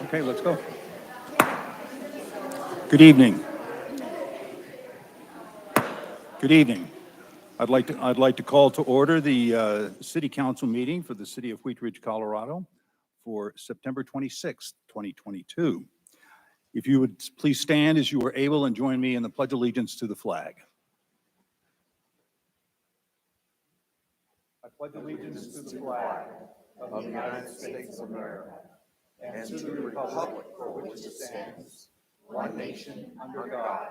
Okay, let's go. Good evening. Good evening. I'd like to call to order the City Council meeting for the City of Wheat Ridge, Colorado for September 26th, 2022. If you would please stand as you are able and join me in the Pledge of Allegiance to the flag. I pledge allegiance to the flag of the United States of America and to the republic for which it stands, one nation under God,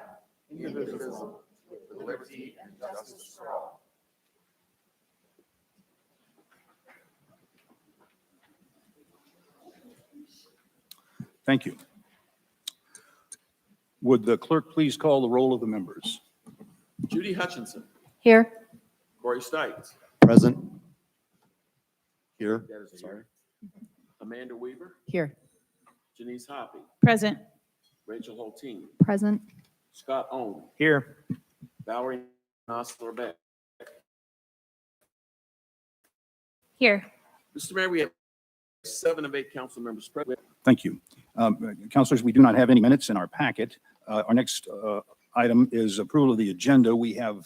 indivisible, with liberty and justice for all. Thank you. Would the clerk please call the roll of the members? Judy Hutchinson. Here. Corey Stites. Present. Here. Sorry. Amanda Weaver. Here. Janice Hoppy. Present. Rachel Holteen. Present. Scott Owen. Here. Valerie Nosler Beck. Here. Mr. Mayor, we have 7 of 8 council members present. Thank you. Councilors, we do not have any minutes in our packet. Our next item is approval of the agenda. We have,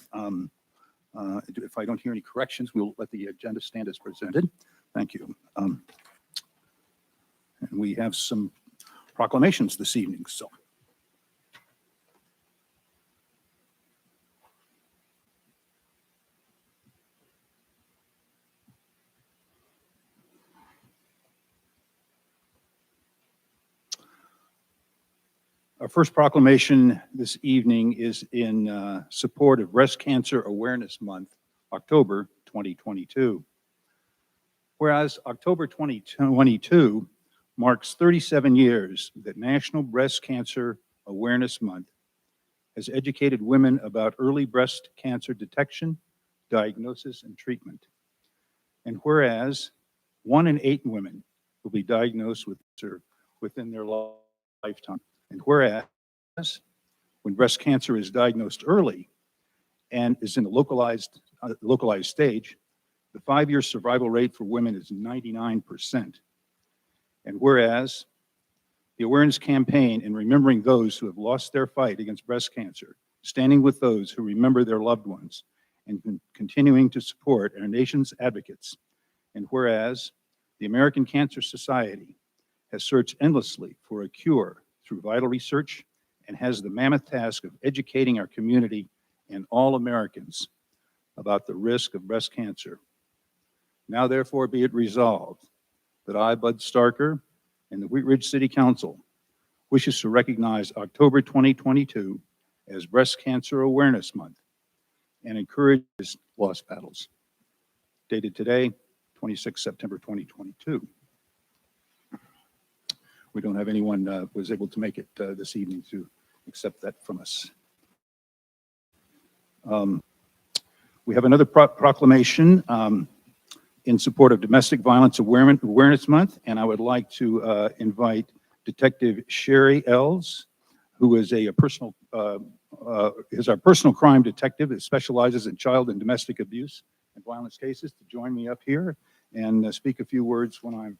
if I don't hear any corrections, we'll let the agenda stand as presented. Thank you. And we have some proclamations this evening. So, our first proclamation this evening is in support of Breast Cancer Awareness Month, October 2022. Whereas October 2022 marks 37 years that National Breast Cancer Awareness Month has educated women about early breast cancer detection, diagnosis, and treatment. And whereas 1 in 8 women will be diagnosed with cancer within their lifetime. And whereas when breast cancer is diagnosed early and is in a localized stage, the 5-year survival rate for women is 99%. And whereas the awareness campaign in remembering those who have lost their fight against breast cancer, standing with those who remember their loved ones, and continuing to support our nation's advocates. And whereas the American Cancer Society has searched endlessly for a cure through vital research and has the mammoth task of educating our community and all Americans about the risk of breast cancer. Now, therefore, be it resolved that I, Bud Starker, and the Wheat Ridge City Council wishes to recognize October 2022 as Breast Cancer Awareness Month and encourages lost battles. Dated today, 26 September 2022. We don't have anyone who was able to make it this evening to accept that from us. We have another proclamation in support of Domestic Violence Awareness Month, and I would like to invite Detective Sherry Ells, who is our personal crime detective that specializes in child and domestic abuse and violence cases, to join me up here and speak a few words when I'm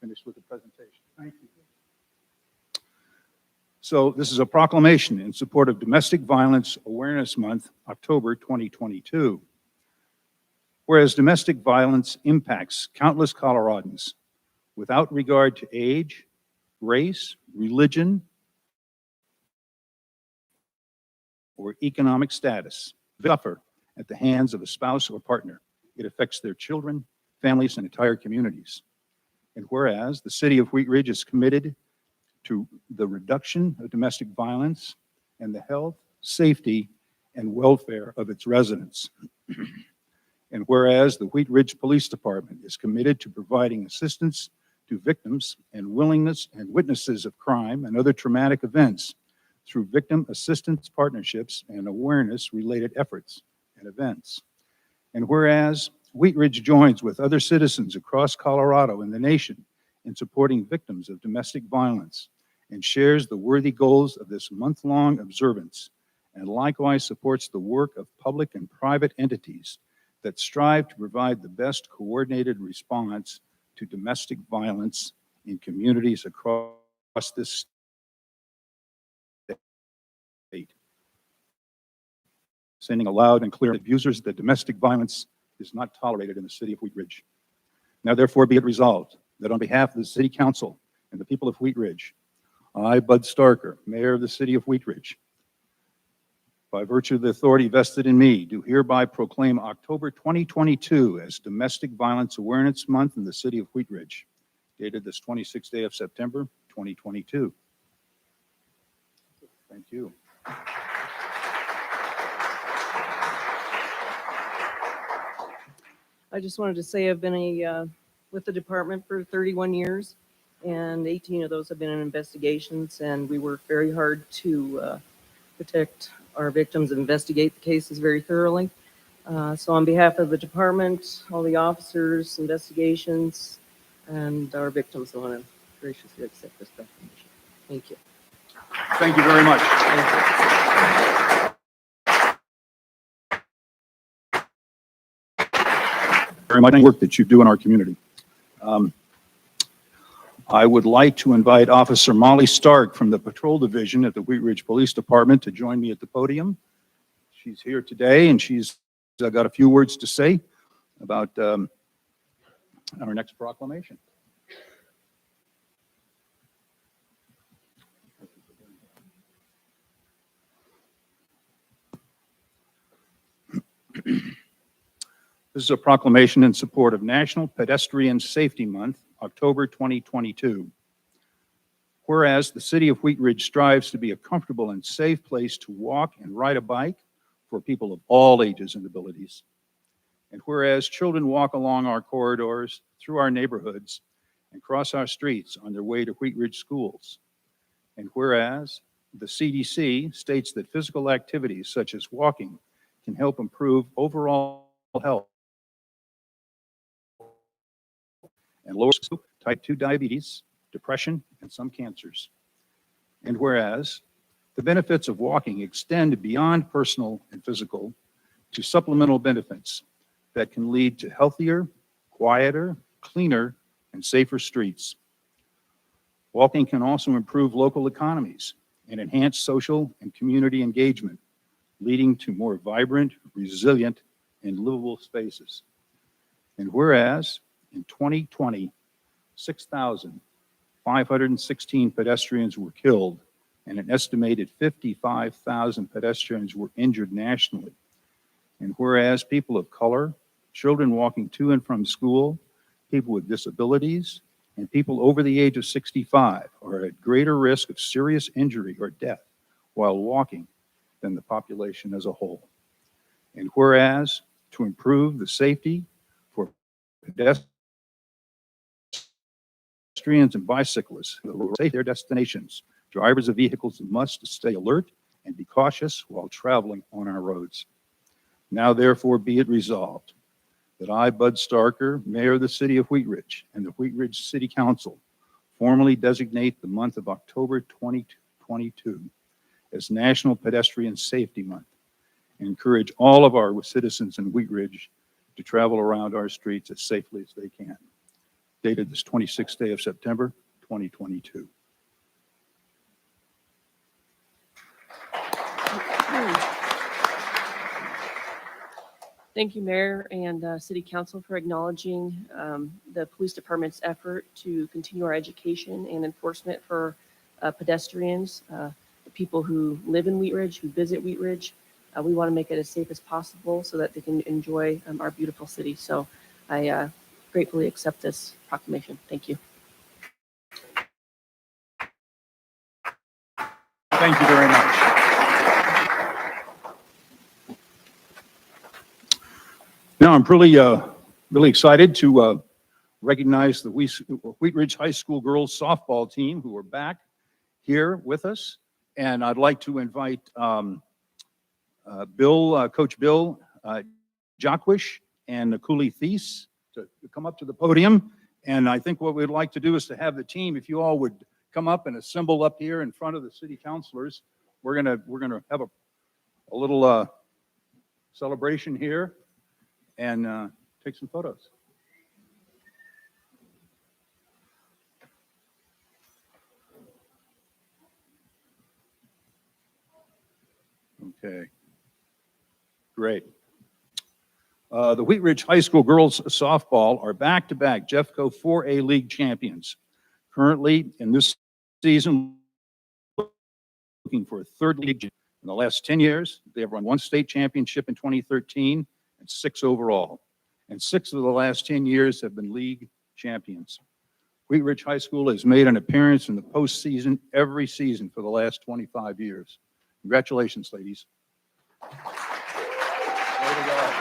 finished with the presentation. Thank you. So this is a proclamation in support of Domestic Violence Awareness Month, October 2022. Whereas domestic violence impacts countless Coloradans without regard to age, race, religion, or economic status, suffer at the hands of a spouse or partner. It affects their children, families, and entire communities. And whereas the City of Wheat Ridge is committed to the reduction of domestic violence and the health, safety, and welfare of its residents. And whereas the Wheat Ridge Police Department is committed to providing assistance to victims and witnesses of crime and other traumatic events through victim assistance partnerships and awareness-related efforts and events. And whereas Wheat Ridge joins with other citizens across Colorado and the nation in supporting victims of domestic violence and shares the worthy goals of this month-long observance, and likewise supports the work of public and private entities that strive to provide the best coordinated response to domestic violence in communities across this state, sending a loud and clear abusers that domestic violence is not tolerated in the city of Wheat Ridge. Now, therefore, be it resolved that on behalf of the City Council and the people of Wheat Ridge, I, Bud Starker, Mayor of the City of Wheat Ridge, by virtue of the authority vested in me, do hereby proclaim October 2022 as Domestic Violence Awareness Month in the City of Wheat Ridge, dated this 26th day of September, 2022. Thank you. I just wanted to say I've been with the department for 31 years, and 18 of those have been in investigations, and we work very hard to protect our victims and investigate the cases very thoroughly. So on behalf of the department, all the officers, investigations, and our victims, I want to graciously accept this proclamation. Thank you. Thank you very much. Very much work that you do in our community. I would like to invite Officer Molly Stark from the Patrol Division at the Wheat Ridge Police Department to join me at the podium. She's here today, and she's got a few words to say about our next proclamation. This is a proclamation in support of National Pedestrian Safety Month, October 2022. Whereas the City of Wheat Ridge strives to be a comfortable and safe place to walk and ride a bike for people of all ages and abilities. And whereas children walk along our corridors, through our neighborhoods, and cross our streets on their way to Wheat Ridge schools. And whereas the CDC states that physical activities such as walking can help improve overall health and lower type 2 diabetes, depression, and some cancers. And whereas the benefits of walking extend beyond personal and physical to supplemental benefits that can lead to healthier, quieter, cleaner, and safer streets. Walking can also improve local economies and enhance social and community engagement, leading to more vibrant, resilient, and livable spaces. And whereas in 2020, 6,516 pedestrians were killed and an estimated 55,000 pedestrians were injured nationally. And whereas people of color, children walking to and from school, people with disabilities, and people over the age of 65 are at greater risk of serious injury or death while walking than the population as a whole. And whereas to improve the safety for pedestrians and bicyclists who will safe their destinations, drivers of vehicles must stay alert and be cautious while traveling on our roads. Now, therefore, be it resolved that I, Bud Starker, Mayor of the City of Wheat Ridge, and the Wheat Ridge City Council formally designate the month of October 2022 as National Pedestrian Safety Month and encourage all of our citizens in Wheat Ridge to travel around our streets as safely as they can. Dated this 26th day of September, 2022. Thank you, Mayor and City Council, for acknowledging the police department's effort to continue our education and enforcement for pedestrians, the people who live in Wheat Ridge, who visit Wheat Ridge. We want to make it as safe as possible so that they can enjoy our beautiful city. So I gratefully accept this proclamation. Thank you. Thank you very much. Now, I'm really excited to recognize the Wheat Ridge High School girls softball team who are back here with us. And I'd like to invite Coach Bill Jacquish and Nakuli Thies to come up to the podium. And I think what we'd like to do is to have the team, if you all would come up and assemble up here in front of the city councilors. We're gonna have a little celebration here and take some photos. Okay. Great. The Wheat Ridge High School girls softball are back-to-back Jeffco 4A League champions. Currently, in this season, looking for a third league. In the last 10 years, they have won 1 state championship in 2013 and 6 overall. And 6 of the last 10 years have been league champions. Wheat Ridge High School has made an appearance in the postseason every season for the last 25 years. Congratulations, ladies. Way to go.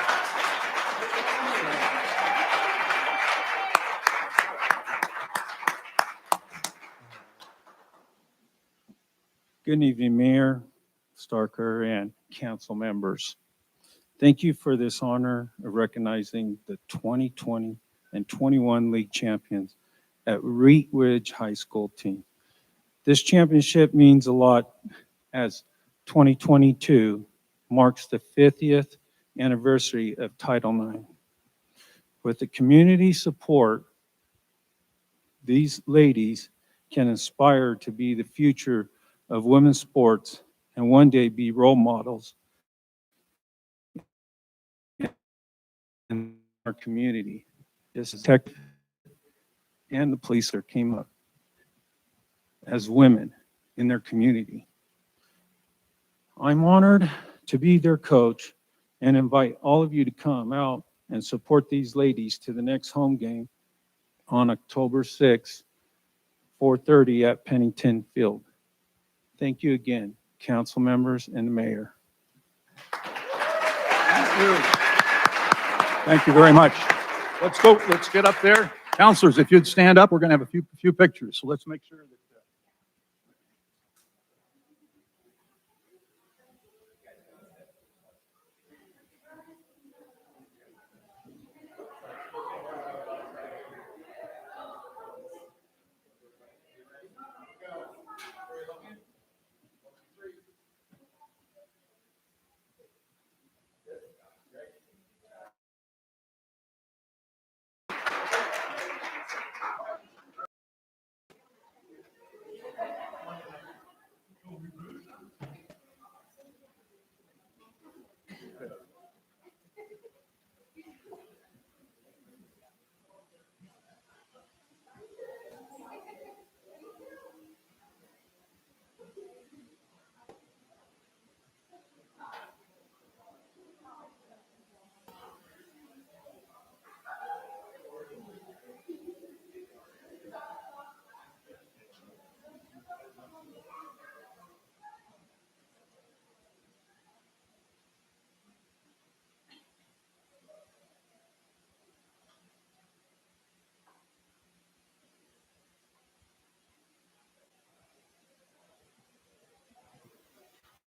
Good evening, Mayor Starker and council members. Thank you for this honor of recognizing the 2020 and 21 league champions at Wheat Ridge High School team. This championship means a lot as 2022 marks the 50th anniversary of Title IX. With the community support, these ladies can aspire to be the future of women's sports and one day be role models in our community. This is tech and the police that came up as women in their community. I'm honored to be their coach and invite all of you to come out and support these ladies to the next home game on October 6th, 4:30 at Pennington Field. Thank you again, council members and the mayor. Thank you very much. Let's go, let's get up there. Counselors, if you'd stand up, we're going to have a few pictures. So let's make sure that.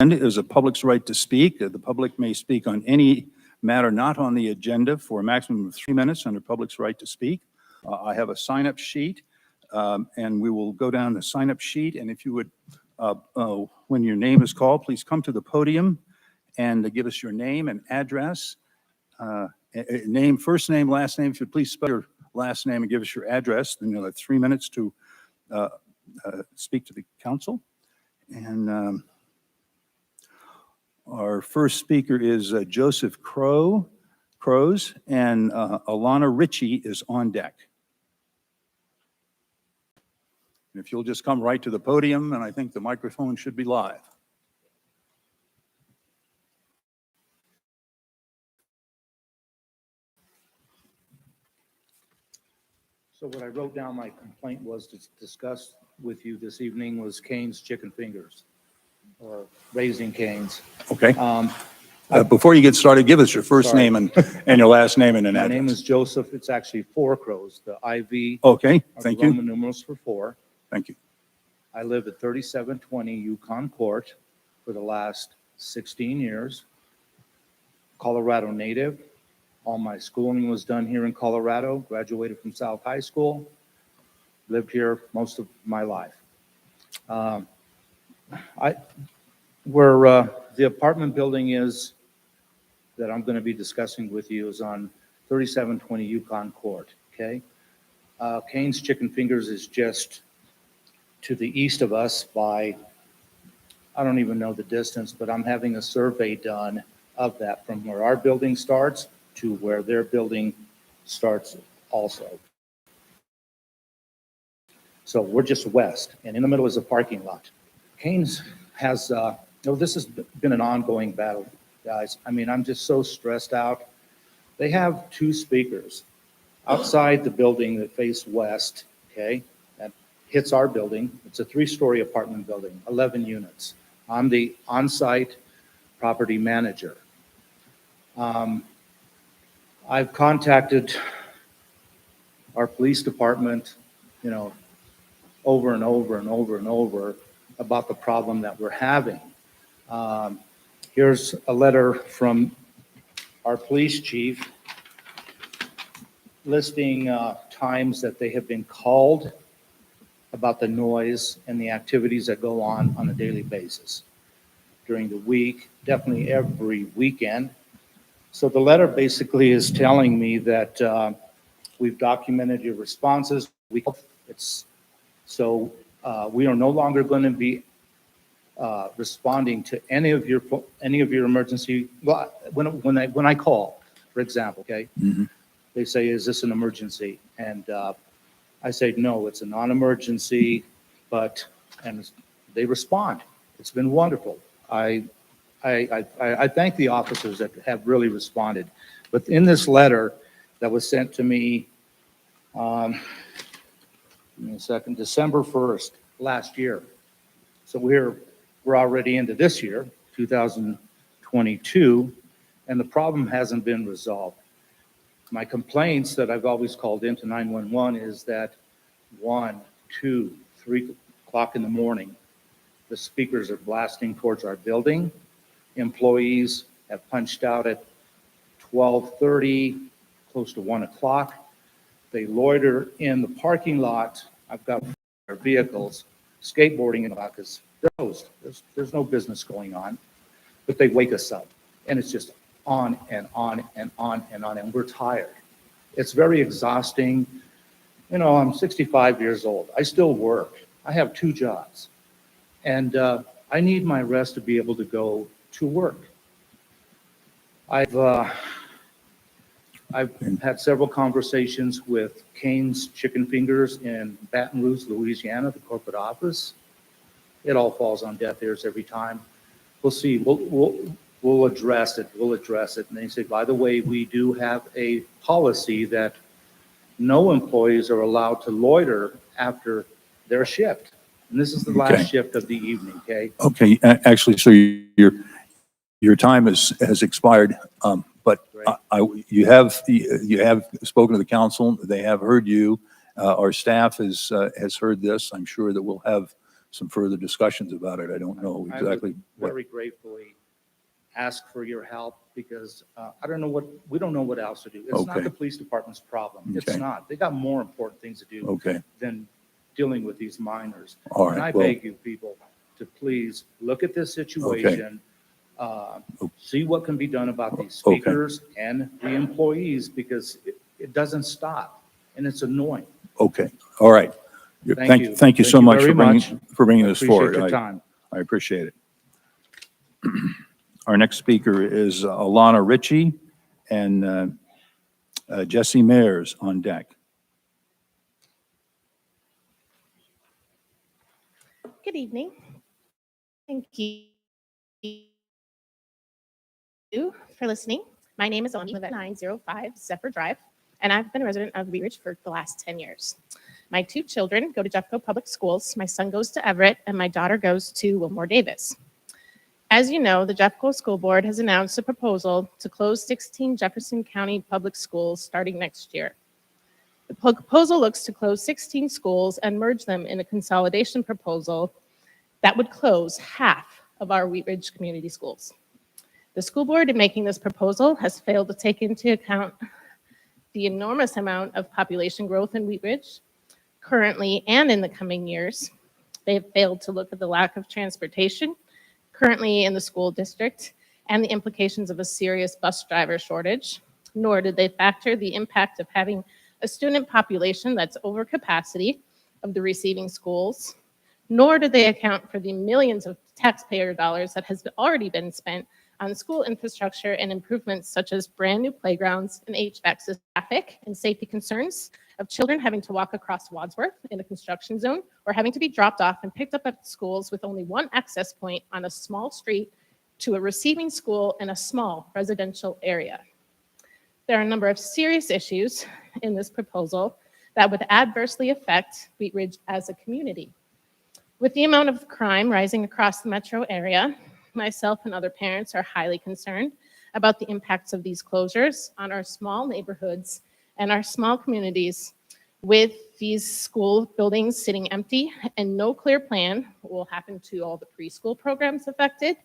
Is a public's right to speak. The public may speak on any matter not on the agenda for a maximum of 3 minutes under public's right to speak. I have a sign-up sheet, and we will go down the sign-up sheet. And if you would, when your name is called, please come to the podium and give us your name and address. Name, first name, last name. If you'd please spell your last name and give us your address, then you'll have 3 minutes to speak to the council. And our first speaker is Joseph Crows, and Alana Ritchie is on deck. And if you'll just come right to the podium, and I think the microphone should be live. So what I wrote down, my complaint was to discuss with you this evening was Cane's Chicken Fingers, or Raising Cane's. Okay. Before you get started, give us your first Sorry. name and your last name and an My address. name is Joseph. It's actually Four Crows. The IV Okay, are thank the you. Roman numerals for 4. Thank you. I live at 3720 Yukon Court for the last 16 years. Colorado native. All my schooling was done here in Colorado. Graduated from South High School. Lived here most of my life. Where the apartment building is that I'm going to be discussing with you is on 3720 Yukon Court, okay? Cane's Chicken Fingers is just to the east of us by I don't even know the distance, but I'm having a survey done of that from where our building starts to where their building starts also. So we're just west, and in the middle is a parking lot. Haynes has, this has been an ongoing battle, guys. I mean, I'm just so stressed out. They have 2 speakers outside the building that face west, okay? That hits our building. It's a 3-story apartment building, 11 units. I'm the on-site property manager. I've contacted our police department, over and over and over and over about the problem that we're having. Here's a letter from our police chief listing times that they have been called about the noise and the activities that go on a daily basis during the week, definitely every weekend. So the letter basically is telling me that we've documented your responses. We are no longer going to be responding to any of your emergency. Well, when I call, for example, okay, they say, "Is this an emergency?" And I say, "No, it's a non-emergency," and they respond. It's been wonderful. I thank the officers that have really responded. But in this letter that was sent to me, give me a second, December 1st, last year. So we're already into this year, 2022, and the problem hasn't been resolved. My complaints that I've always called into 911 is that 1, 2, 3 o'clock in the morning, the speakers are blasting towards our building. Employees have punched out at 12:30, close to 1 o'clock. They loiter in the parking lot. I've got their vehicles skateboarding in the lot because they're closed. There's no business going on, but they wake us up, and it's just on and on and on and on, and we're tired. It's very exhausting. I'm 65 years old. I still work. I have 2 jobs, and I need my rest to be able to go to work. I've had several conversations with Cane's Chicken Fingers in Baton Rouge, Louisiana, the corporate office. It all falls on deaf ears every time. We'll see. We'll address it. We'll address it. And they say, by the way, we do have a policy that no employees are allowed to loiter after their shift. And this is the Okay. last shift of the evening, okay? Okay, actually, so your time has expired, but Right. you have spoken to the council. They have heard you. Our staff has heard this. I'm sure that we'll have some further discussions about it. I don't know I exactly would what. very gratefully ask for your help because we don't know what else to do. It's not Okay. the police department's problem. It's Okay. not. They got more important things to do Okay, than dealing with these minors. all And I right. Well, beg you people to please look at this situation, see what can be done about these Okay. speakers and the employees because it doesn't stop and it's annoying. okay, all right. Thank you. Thank you so Thank you much very much. for bringing I this appreciate forward. your time. I appreciate it. Our next speaker is Alana Ritchie and Jesse Mayers on deck. Good evening. Thank you for listening. My name is Alana. I live at 905 Zephyr Drive, and I've been a resident of Wheat Ridge for the last 10 years. My 2 children go to Jeffco Public Schools. My son goes to Everett, and my daughter goes to Wilmore Davis. As you know, the Jeffco School Board has announced a proposal to close 16 Jefferson County public schools starting next year. The proposal looks to close 16 schools and merge them in a consolidation proposal that would close half of our Wheat Ridge community schools. The school board, in making this proposal, has failed to take into account the enormous amount of population growth in Wheat Ridge currently and in the coming years. They have failed to look at the lack of transportation currently in the school district and the implications of a serious bus driver shortage, nor did they factor the impact of having a student population that's over capacity of the receiving schools, nor do they account for the millions of taxpayer dollars that has already been spent on school infrastructure and improvements such as brand new playgrounds and HVAC systems. Traffic and safety concerns of children having to walk across Wadsworth in a construction zone or having to be dropped off and picked up at schools with only one access point on a small street to a receiving school in a small residential area. There are a number of serious issues in this proposal that would adversely affect Wheat Ridge as a community. With the amount of crime rising across the metro area, myself and other parents are highly concerned about the impacts of these closures on our small neighborhoods and our small communities, with these school buildings sitting empty and no clear plan what will happen to all the preschool programs affected,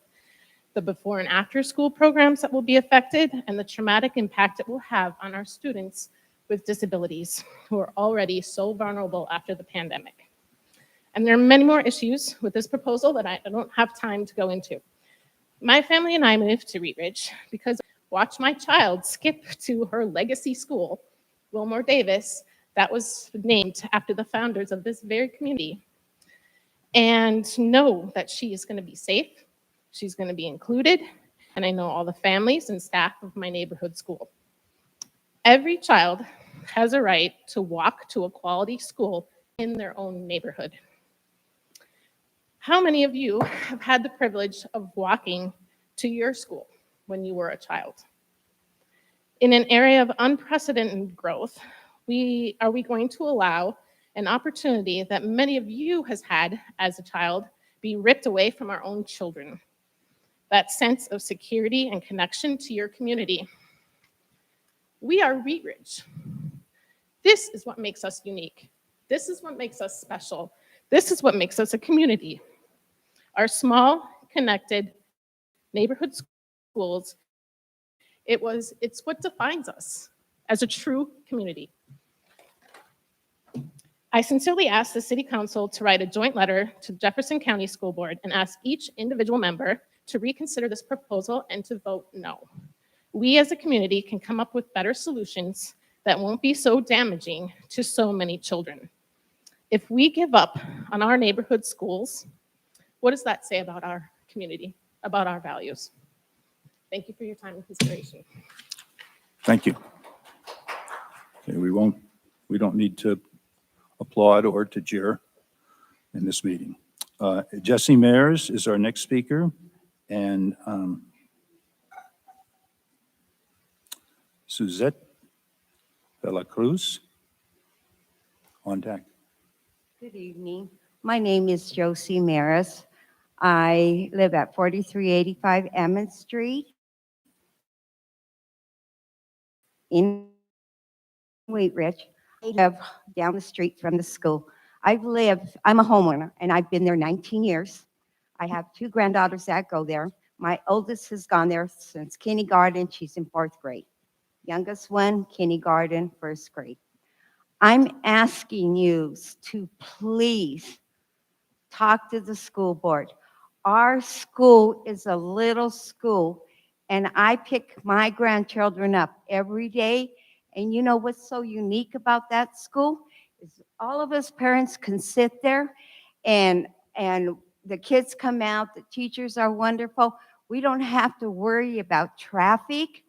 the before and after school programs that will be affected, and the traumatic impact it will have on our students with disabilities who are already so vulnerable after the pandemic. And there are many more issues with this proposal that I don't have time to go into. My family and I moved to Wheat Ridge because I watched my child skip to her legacy school, Wilmore Davis, that was named after the founders of this very community, and know that she is going to be safe, she's going to be included, and I know all the families and staff of my neighborhood school. Every child has a right to walk to a quality school in their own neighborhood. How many of you have had the privilege of walking to your school when you were a child? In an area of unprecedented growth, are we going to allow an opportunity that many of you has had as a child be ripped away from our own children? That sense of security and connection to your community. We are Wheat Ridge. This is what makes us unique. This is what makes us special. This is what makes us a community. Our small, connected neighborhood schools, it's what defines us as a true community. I sincerely ask the City Council to write a joint letter to the Jefferson County School Board and ask each individual member to reconsider this proposal and to vote no. We as a community can come up with better solutions that won't be so damaging to so many children. If we give up on our neighborhood schools, what does that say about our community, about our values? Thank you for your time and consideration. Thank you. Okay, we don't need to applaud or to jeer in this meeting. Jesse Mayers is our next speaker, and Suzette de la Cruz on deck. Good evening. My name is Josie Maris. I live at 4385 Emmett Street in Wheat Ridge. I live down the street from the school. I'm a homeowner, and I've been there 19 years. I have 2 granddaughters that go there. My oldest has gone there since kindergarten. She's in 4th grade. Youngest one, kindergarten, 1st grade. I'm asking you to please talk to the school board. Our school is a little school, and I pick my grandchildren up every day. And you know what's so unique about that school is all of us parents can sit there, and the kids come out, the teachers are wonderful. We don't have to worry about traffic.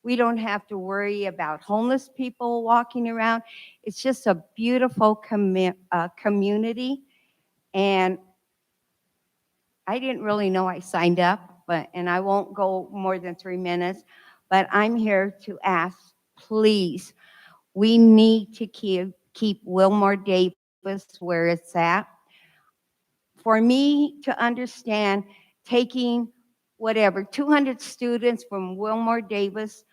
We don't have to worry about homeless people walking around. It's just a beautiful community. And I didn't really know I signed up, and I won't go more than 3 minutes, but I'm here to ask, please, we need to keep Wilmore Davis where it's at. For me to understand, taking 200 students from Wilmore Davis,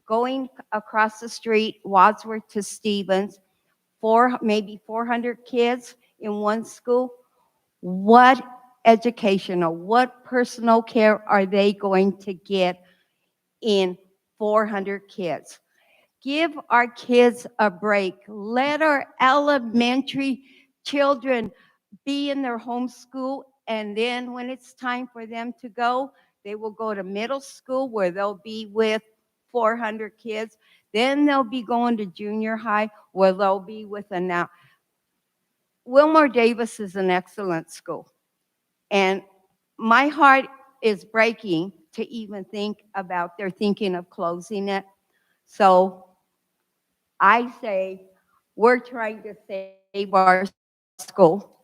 going across the street, Wadsworth to Stevens, maybe 400 kids in one school, what educational, what personal care are they going to get in 400 kids? Give our kids a break. Let our elementary children be in their home school, and then when it's time for them to go, they will go to middle school where they'll be with 400 kids. Then they'll be going to junior high where they'll be with Wilmore Davis is an excellent school. And my heart is breaking to even think about they're thinking of closing it. So I say we're trying to save our school.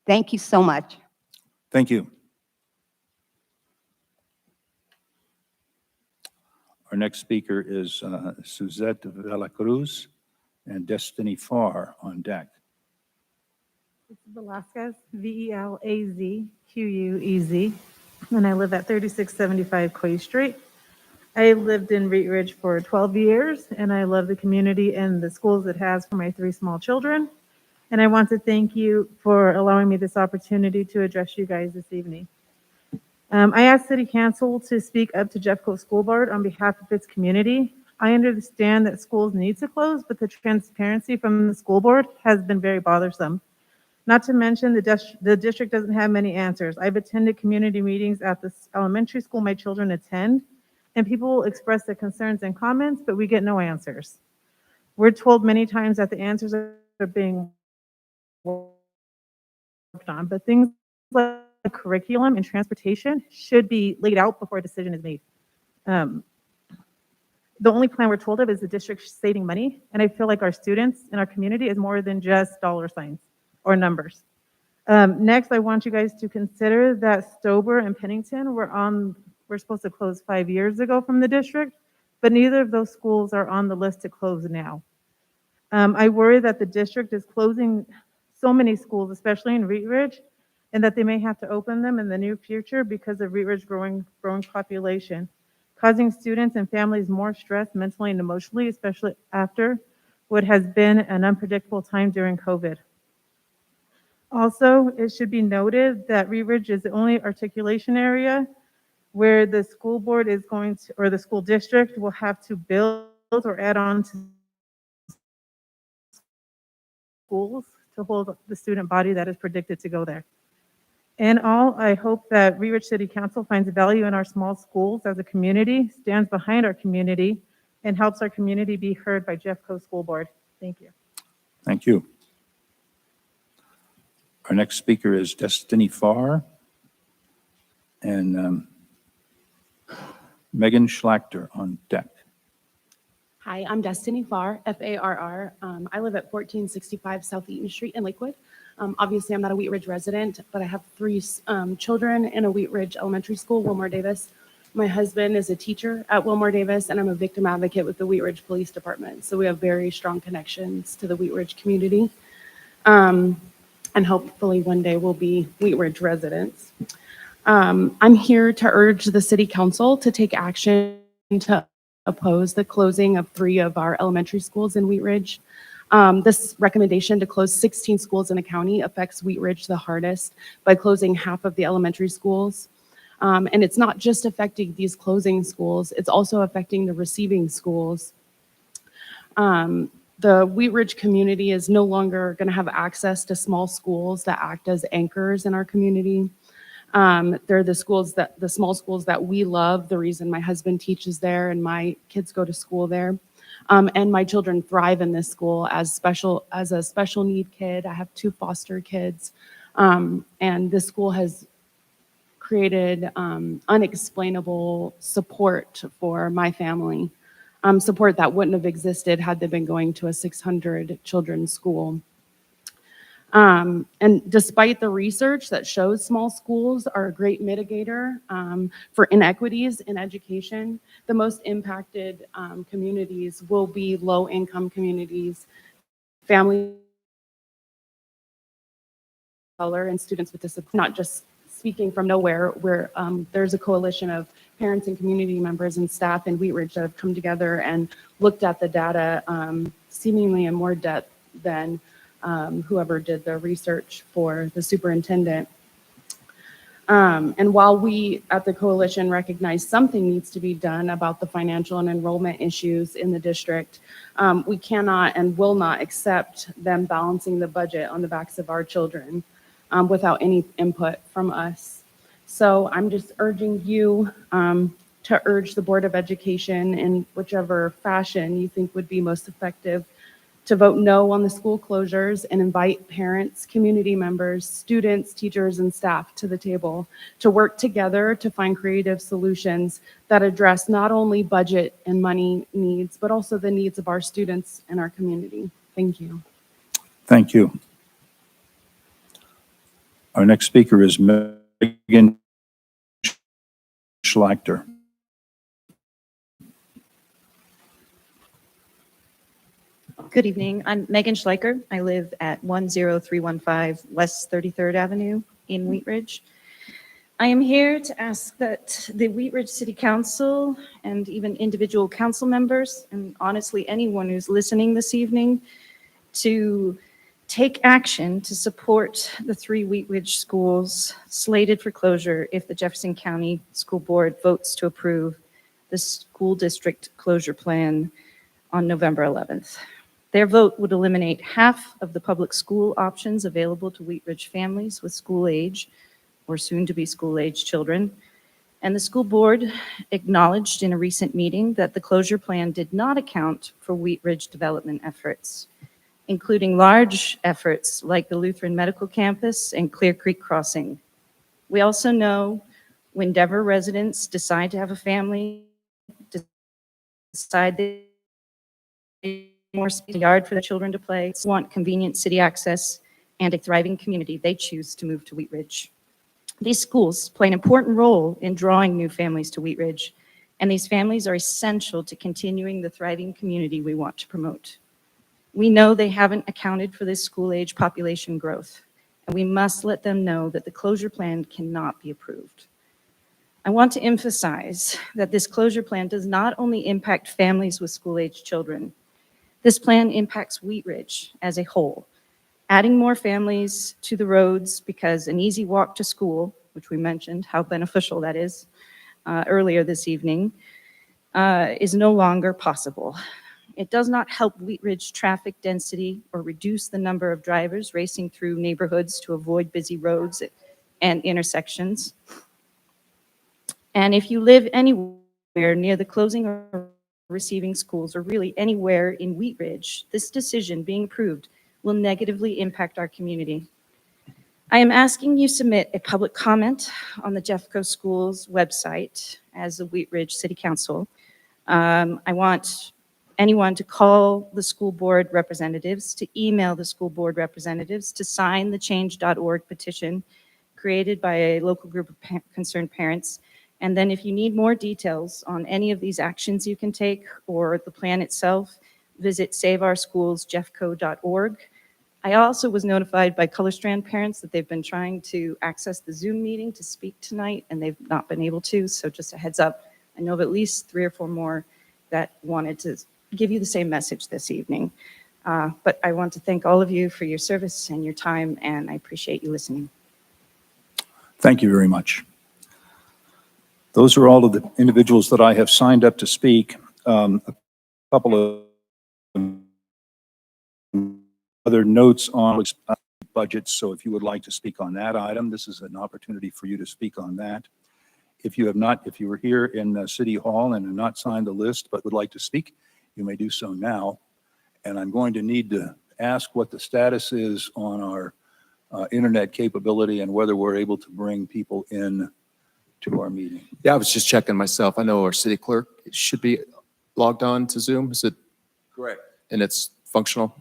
Thank you so much. Thank you. Our next speaker is Suzette Velacruz and Destiny Farr on deck. Velasquez, Velazquez, and I live at 3675 Coy Street. I lived in Wheat Ridge for 12 years, and I love the community and the schools it has for my 3 small children. And I want to thank you for allowing me this opportunity to address you guys this evening. I asked City Council to speak up to Jeffco School Board on behalf of its community. I understand that schools need to close, but the transparency from the school board has been very bothersome. Not to mention, the district doesn't have many answers. I've attended community meetings at the elementary school my children attend, and people express their concerns and comments, but we get no answers. We're told many times that the answers are being worked on, but things like curriculum and transportation should be laid out before a decision is made. The only plan we're told of is the district saving money, and I feel like our students and our community is more than just dollar signs or numbers. Next, I want you guys to consider that Stober and Pennington were supposed to close 5 years ago from the district, but neither of those schools are on the list to close now. I worry that the district is closing so many schools, especially in Wheat Ridge, and that they may have to open them in the near future because of Wheat Ridge's growing population, causing students and families more stress mentally and emotionally, especially after what has been an unpredictable time during COVID. Also, it should be noted that Wheat Ridge is the only articulation area where the school board is going to, or the school district will have to build or add on to schools to hold the student body that is predicted to go there. In all, I hope that Wheat Ridge City Council finds value in our small schools as a community, stands behind our community, and helps our community be heard by Jeffco School Board. Thank you. Thank you. Our next speaker is Destiny Farr and Megan Schlachter on deck. Hi, I'm Destiny Farr, Farr. I live at 1465 South Eaton Street in Lakewood. Obviously, I'm not a Wheat Ridge resident, but I have 3 children in a Wheat Ridge elementary school, Wilmore Davis. My husband is a teacher at Wilmore Davis, and I'm a victim advocate with the Wheat Ridge Police Department. So we have very strong connections to the Wheat Ridge community. And hopefully one day we'll be Wheat Ridge residents. I'm here to urge the City Council to take action to oppose the closing of 3 of our elementary schools in Wheat Ridge. This recommendation to close 16 schools in the county affects Wheat Ridge the hardest by closing half of the elementary schools. And it's not just affecting these closing schools, it's also affecting the receiving schools. The Wheat Ridge community is no longer going to have access to small schools that act as anchors in our community. They're the small schools that we love, the reason my husband teaches there and my kids go to school there. And my children thrive in this school as a special need kid. I have 2 foster kids. And this school has created unexplainable support for my family. Support that wouldn't have existed had they been going to a 600 children's school. And despite the research that shows small schools are a great mitigator for inequities in education, the most impacted communities will be low-income communities, families of color, and students with disabilities. Not just speaking from nowhere, where there's a coalition of parents and community members and staff in Wheat Ridge that have come together and looked at the data seemingly in more depth than whoever did the research for the superintendent. And while we at the coalition recognize something needs to be done about the financial and enrollment issues in the district, we cannot and will not accept them balancing the budget on the backs of our children without any input from us. So I'm just urging you to urge the Board of Education in whichever fashion you think would be most effective to vote no on the school closures and invite parents, community members, students, teachers, and staff to the table to work together to find creative solutions that address not only budget and money needs, but also the needs of our students and our community. Thank you. Thank you. Our next speaker is Megan Schlachter. Good evening. I'm Megan Schleicher. I live at 10315 West 33rd Avenue in Wheat Ridge. I am here to ask that the Wheat Ridge City Council and even individual council members, and honestly anyone who's listening this evening, to take action to support the 3 Wheat Ridge schools slated for closure if the Jefferson County School Board votes to approve the school district closure plan on November 11th. Their vote would eliminate half of the public school options available to Wheat Ridge families with school age or soon-to-be school-age children. And the school board acknowledged in a recent meeting that the closure plan did not account for Wheat Ridge development efforts, including large efforts like the Lutheran Medical Campus and Clear Creek Crossing. We also know when Denver residents decide to have a family, decide they more yard for the children to play, want convenient city access and a thriving community, they choose to move to Wheat Ridge. These schools play an important role in drawing new families to Wheat Ridge, and these families are essential to continuing the thriving community we want to promote. We know they haven't accounted for this school-age population growth, and we must let them know that the closure plan cannot be approved. I want to emphasize that this closure plan does not only impact families with school-age children. This plan impacts Wheat Ridge as a whole, adding more families to the roads because an easy walk to school, which we mentioned how beneficial that is earlier this evening, is no longer possible. It does not help Wheat Ridge traffic density or reduce the number of drivers racing through neighborhoods to avoid busy roads and intersections. And if you live anywhere near the closing or receiving schools, or really anywhere in Wheat Ridge, this decision being approved will negatively impact our community. I am asking you submit a public comment on the Jeffco Schools website as the Wheat Ridge City Council. I want anyone to call the school board representatives, to email the school board representatives, to sign the change.org petition created by a local group of concerned parents. And then if you need more details on any of these actions you can take or the plan itself, visit saveourschools.jeffco.org. I also was notified by Color Strand parents that they've been trying to access the Zoom meeting to speak tonight and they've not been able to, so just a heads up. I know of at least 3 or 4 more that wanted to give you the same message this evening. But I want to thank all of you for your service and your time, and I appreciate you listening. Thank you very much. Those are all of the individuals that I have signed up to speak. A couple of other notes on budgets, so if you would like to speak on that item, this is an opportunity for you to speak on that. If you were here in City Hall and have not signed the list but would like to speak, you may do so now. And I'm going to need to ask what the status is on our internet capability and whether we're able to bring people in to our meeting. Yeah, I was just checking myself. I know our city clerk should be logged on to Zoom. Is it? Correct. And it's functional?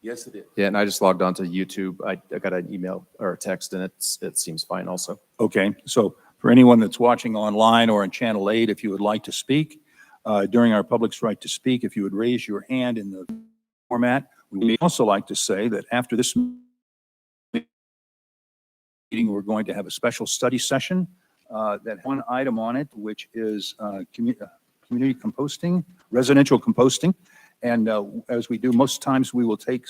Yes, it is. Yeah, and I just logged on to YouTube. I got an email or a text and it seems fine also. Okay, so for anyone that's watching online or on Channel 8, if you would like to speak, during our public's right to speak, if you would raise your hand in the format. We would also like to say that after this meeting, we're going to have a special study session that one item on it, which is community composting, residential composting. And as we do most times, we will take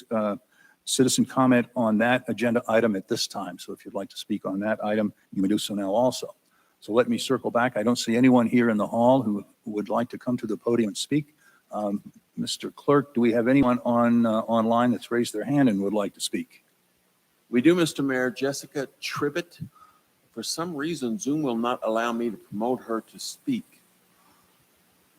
citizen comment on that agenda item at this time. So if you'd like to speak on that item, you may do so now also. So let me circle back. I don't see anyone here in the hall who would like to come to the podium and speak. Mr. Clerk, do we have anyone online that's raised their hand and would like to speak? We do, Mr. Mayor. Jessica Tribbett. For some reason, Zoom will not allow me to promote her to speak.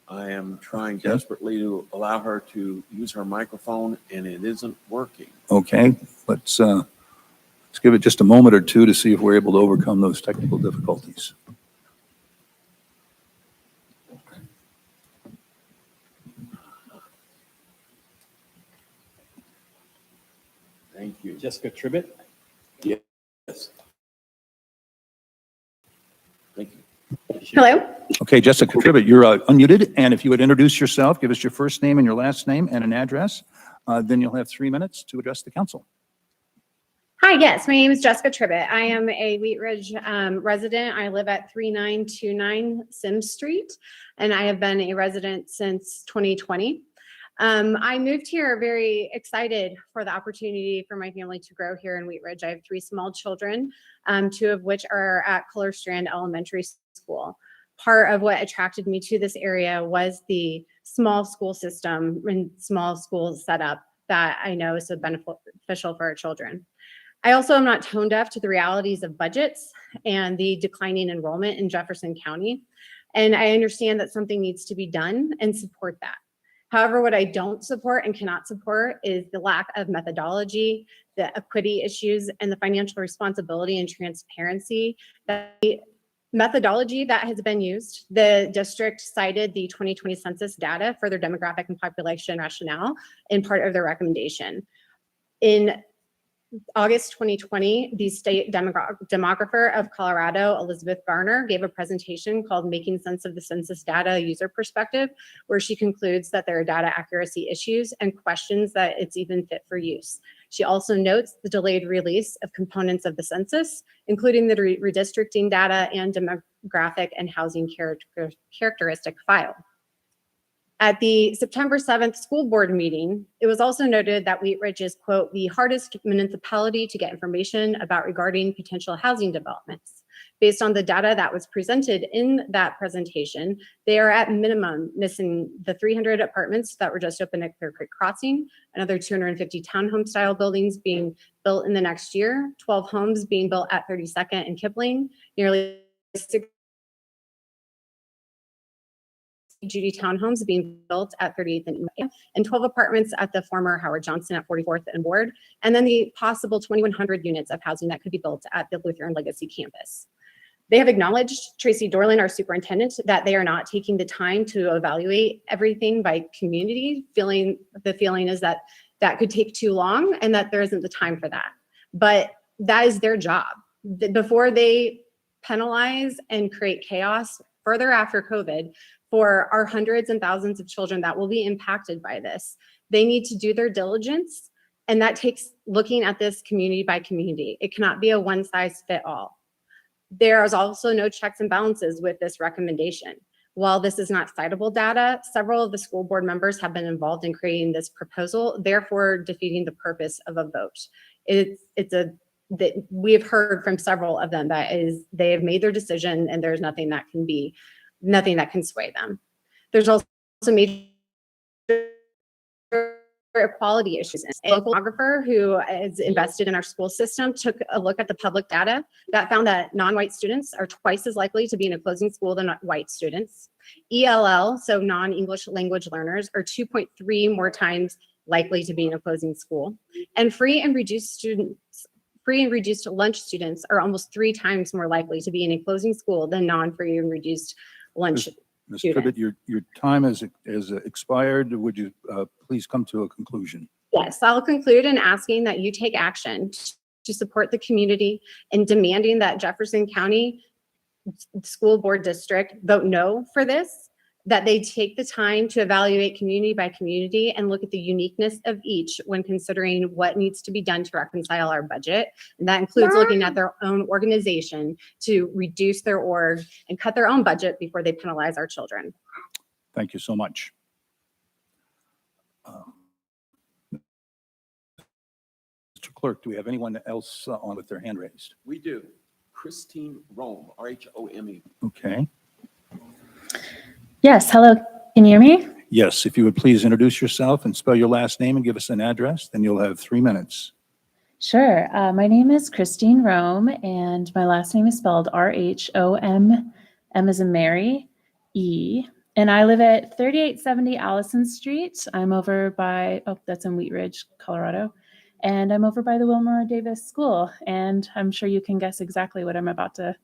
I am trying desperately to allow her to use her microphone, and it isn't working. Okay, let's give it just a moment or two to see if we're able to overcome those technical difficulties. Thank you. Jessica Tribbett. Yes. Thank you. Hello. Okay, Jessica Tribbett, you're unmuted, and if you would introduce yourself, give us your first name and your last name and an address, then you'll have 3 minutes to address the council. Hi, yes, my name is Jessica Tribbett. I am a Wheat Ridge resident. I live at 3929 Sims Street, and I have been a resident since 2020. I moved here very excited for the opportunity for my family to grow here in Wheat Ridge. I have 3 small children, 2 of which are at Color Strand Elementary School. Part of what attracted me to this area was the small school system and small school setup that I know is so beneficial for our children. I also am not tone deaf to the realities of budgets and the declining enrollment in Jefferson County. And I understand that something needs to be done and support that. However, what I don't support and cannot support is the lack of methodology, the equity issues, and the financial responsibility and transparency. The methodology that has been used, the district cited the 2020 census data for their demographic and population rationale in part of their recommendation. In August 2020, the state demographer of Colorado, Elizabeth Garner, gave a presentation called Making Sense of the Census Data User Perspective, where she concludes that there are data accuracy issues and questions that it's even fit for use. She also notes the delayed release of components of the census, including the redistricting data and demographic and housing characteristic file. At the September 7th school board meeting, it was also noted that Wheat Ridge is, quote, the hardest municipality to get information about regarding potential housing developments. Based on the data that was presented in that presentation, they are at minimum missing the 300 apartments that were just opened at Clear Creek Crossing, another 250 townhome style buildings being built in the next year, 12 homes being built at 32nd and Kipling, nearly 6 Judy townhomes being built at 38th and Umaga, and 12 apartments at the former Howard Johnson at 44th and Ward, and then the possible 2,100 units of housing that could be built at the Lutheran Legacy campus. They have acknowledged, Tracy Dorland, our superintendent, that they are not taking the time to evaluate everything by community. The feeling is that that could take too long and that there isn't the time for that. But that is their job. Before they penalize and create chaos further after COVID, for our hundreds and thousands of children that will be impacted by this, they need to do their diligence, and that takes looking at this community by community. It cannot be a one size fit all. There is also no checks and balances with this recommendation. While this is not citable data, several of the school board members have been involved in creating this proposal, therefore defeating the purpose of a vote. That we have heard from several of them that is they have made their decision and there's nothing that can sway them. There's also major equality issues. A local demographer who is invested in our school system took a look at the public data that found that non-white students are twice as likely to be in a closing school than white students. ELL, so non-English language learners, are 2.3 more times likely to be in a closing school. And free and reduced lunch students are almost 3 times more likely to be in a closing school than non-free and reduced lunch. Ms. Tribbett, your time has expired. Would you please come to a conclusion? Yes, I'll conclude in asking that you take action to support the community and demanding that Jefferson County School Board District vote no for this, that they take the time to evaluate community by community and look at the uniqueness of each when considering what needs to be done to reconcile our budget. And that includes looking at their own organization to reduce their org and cut their own budget before they penalize our children. Thank you so much. Mr. Clerk, do we have anyone else on with their hand raised? We do. Christine Rome, R-H-O-M-E. Okay. Yes, hello, can you hear me? Yes, if you would please introduce yourself and spell your last name and give us an address, then you'll have 3 minutes. Sure, my name is Christine Rome and my last name is spelled R-H-O-M, M as in Mary, E, And I live at 3870 Allison Street. I'm over by, oh, that's in Wheat Ridge, Colorado. And I'm over by the Wilmer Davis School. And I'm sure you can guess exactly what I'm about to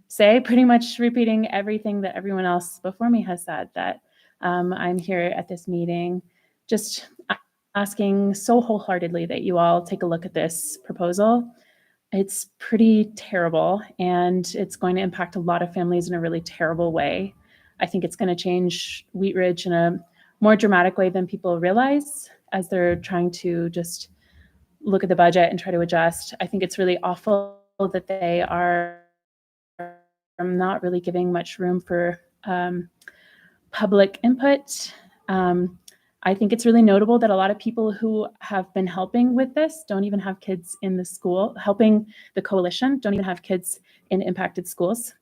say, pretty much repeating everything that everyone else before me has said, that I'm here at this meeting just asking so wholeheartedly that you all take a look at this proposal. It's pretty terrible, and it's going to impact a lot of families in a really terrible way. I think it's going to change Wheat Ridge in a more dramatic way than people realize as they're trying to just look at the budget and try to adjust. I think it's really awful that they are not really giving much room for public input. I think it's really notable that a lot of people who have been helping with this don't even have kids in the school, helping the coalition, don't even have kids in impacted schools.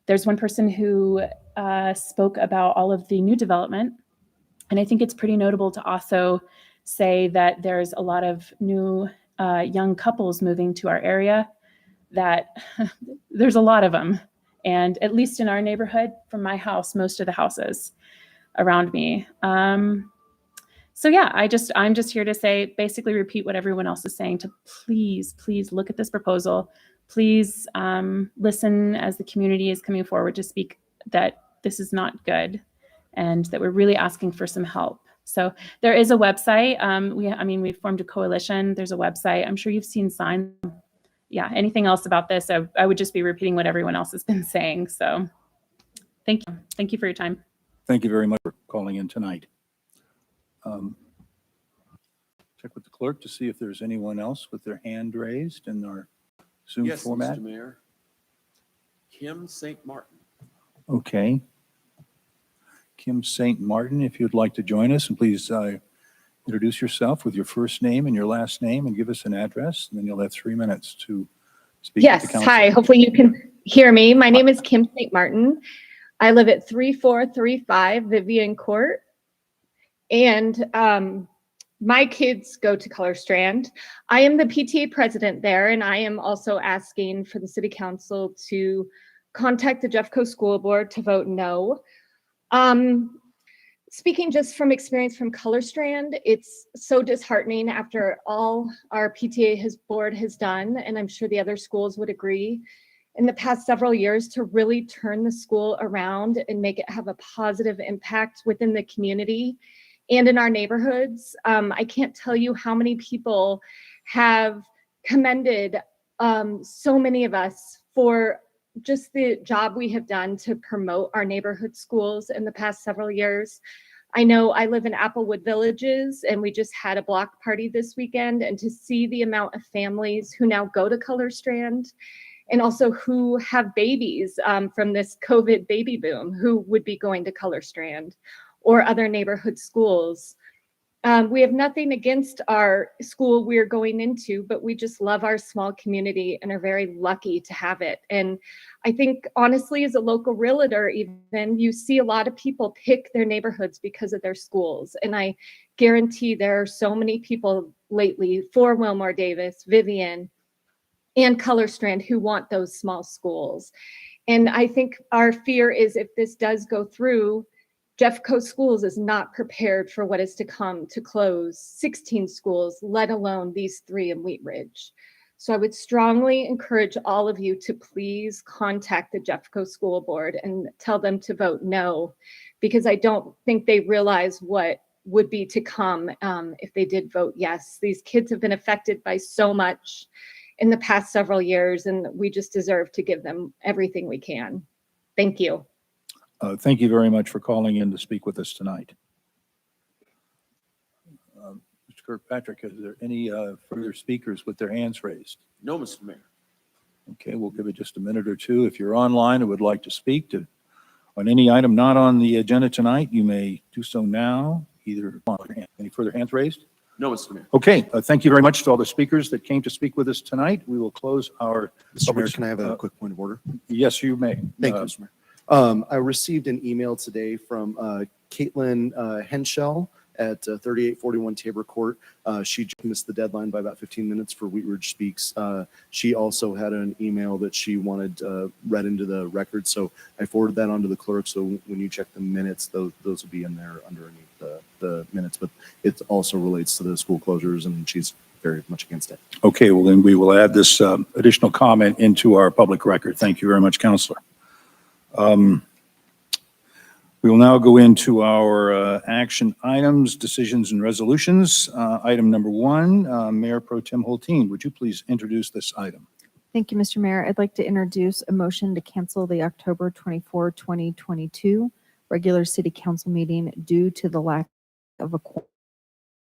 There's one person who spoke about all of the new development. And I think it's pretty notable to also say that there's a lot of new young couples moving to our area, that there's a lot of them. And at least in our neighborhood, from my house, most of the houses around me. So yeah, I'm just here to say, basically repeat what everyone else is saying, to please look at this proposal. Please listen as the community is coming forward to speak that this is not good and that we're really asking for some help. So there is a website. We've formed a coalition. There's a website. I'm sure you've seen signs. Yeah, anything else about this, I would just be repeating what everyone else has been saying. So thank you. Thank you for your time. Thank you very much for calling in tonight. Check with the clerk to see if there's anyone else with their hand raised in our Zoom Yes, format. Mr. Mayor. Kim St. Martin. Okay. Kim St. Martin, if you'd like to join us, and please introduce yourself with your first name and your last name and give us an address, and then you'll have 3 minutes to speak with the Yes, council. hi. Hopefully you can hear me. My name is Kim St. Martin. I live at 3435 Vivian Court. And my kids go to Color Strand. I am the PTA president there, and I am also asking for the city council to contact the Jeffco School Board to vote no. Speaking just from experience from Color Strand, it's so disheartening after all our PTA board has done, and I'm sure the other schools would agree, in the past several years to really turn the school around and make it have a positive impact within the community and in our neighborhoods. I can't tell you how many people have commended so many of us for just the job we have done to promote our neighborhood schools in the past several years. I know I live in Applewood Villages, and we just had a block party this weekend, and to see the amount of families who now go to Color Strand and also who have babies from this COVID baby boom who would be going to Color Strand or other neighborhood schools. We have nothing against our school we're going into, but we just love our small community and are very lucky to have it. And I think honestly, as a local realtor, even you see a lot of people pick their neighborhoods because of their schools. And I guarantee there are so many people lately for Wilmer Davis, Vivian, and Color Strand who want those small schools. And I think our fear is if this does go through, Jeffco Schools is not prepared for what is to come to close 16 schools, let alone these 3 in Wheat Ridge. So I would strongly encourage all of you to please contact the Jeffco School Board and tell them to vote no, because I don't think they realize what would be to come if they did vote yes. These kids have been affected by so much in the past several years, and we just deserve to give them everything we can. Thank you. Thank you very much for calling in to speak with us tonight. Mr. Kirkpatrick, is there any further speakers with their hands raised? No, Mr. Mayor. Okay, we'll give it just a minute or two. If you're online and would like to speak on any item not on the agenda tonight, you may do so now. Any further hands raised? No, Mr. Mayor. Okay, thank you very much to all the speakers that came to speak with us tonight. We will close our. Mr. Mayor, can I have a quick point of order? Yes, you may. Thank you, Mr. Mayor. I received an email today from Caitlin Henschel at 3841 Tabor Court. She just missed the deadline by about 15 minutes for Wheat Ridge Speaks. She also had an email that she wanted read into the record, so I forwarded that on to the clerk. So when you check the minutes, those will be in there underneath the minutes. But it also relates to the school closures, and she's very much against it. Okay, well, then we will add this additional comment into our public record. Thank you very much, Counselor. We will now go into our action items, decisions, and resolutions. Item number 1, Mayor Pro Tem Holteen, would you please introduce this item? Thank you, Mr. Mayor. I'd like to introduce a motion to cancel the October 24, 2022 regular city council meeting due to the lack of a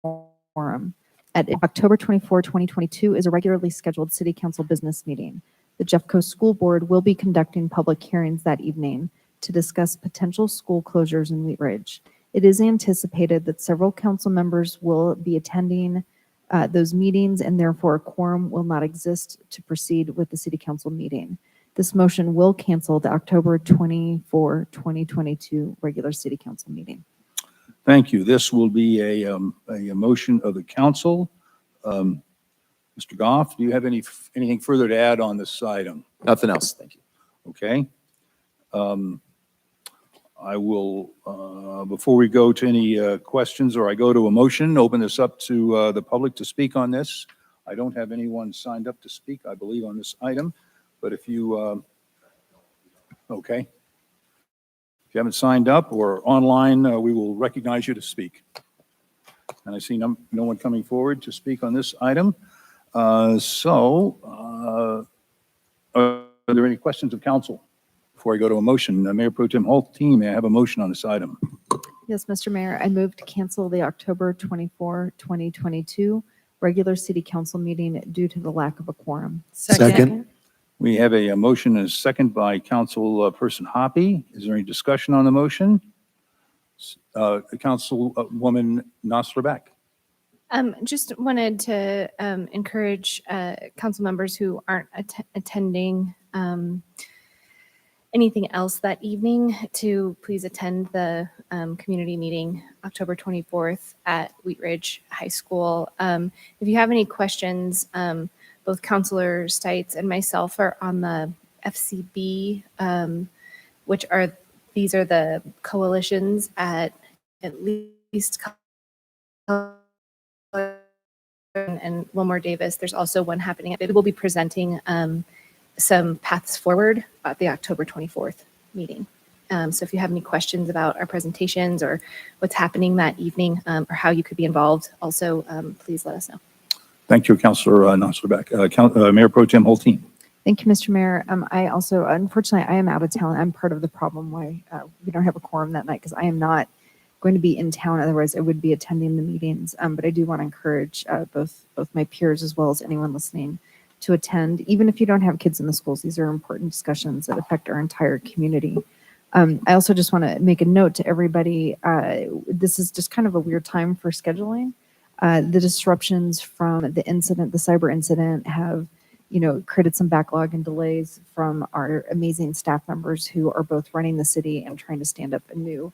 quorum. At October 24, 2022 is a regularly scheduled city council business meeting. The Jeffco School Board will be conducting public hearings that evening to discuss potential school closures in Wheat Ridge. It is anticipated that several council members will be attending those meetings, and therefore a quorum will not exist to proceed with the city council meeting. This motion will cancel the October 24, 2022 regular city council meeting. Thank you. This will be a motion of the council. Mr. Goff, do you have anything further to add on this item? Nothing else. Thank you. Okay. I will, before we go to any questions or I go to a motion, open this up to the public to speak on this. I don't have anyone signed up to speak, I believe, on this item, but if you, okay. If you haven't signed up or online, we will recognize you to speak. And I see no one coming forward to speak on this item. Are there any questions of council? Before I go to a motion, Mayor Pro Tem Holteen, may I have a motion on this item? Yes, Mr. Mayor, I move to cancel the October 24, 2022 regular city council meeting due to the lack of a quorum. Second. We have a motion and a second by Councilperson Hoppy. Is there any discussion on the motion? Councilwoman Nosler-Beck. Just wanted to encourage council members who aren't attending anything else that evening to please attend the community meeting October 24th at Wheat Ridge High School. If you have any questions, both Councilor Stites and myself are on the FCB, these are the coalitions at least and Wilmore Davis. There's also one happening. We'll be presenting some paths forward at the October 24th meeting. So if you have any questions about our presentations or what's happening that evening or how you could be involved, also please let us know. Thank you, Councilor Nosler-Beck. Mayor Pro Tem Holteen. Thank you, Mr. Mayor. I also, unfortunately, I am out of town. I'm part of the problem why we don't have a quorum that night because I am not going to be in town. Otherwise, I would be attending the meetings. But I do want to encourage both my peers as well as anyone listening to attend, even if you don't have kids in the schools. These are important discussions that affect our entire community. I also just want to make a note to everybody. This is just kind of a weird time for scheduling. The disruptions from the incident, the cyber incident, have created some backlog and delays from our amazing staff members who are both running the city and trying to stand up a new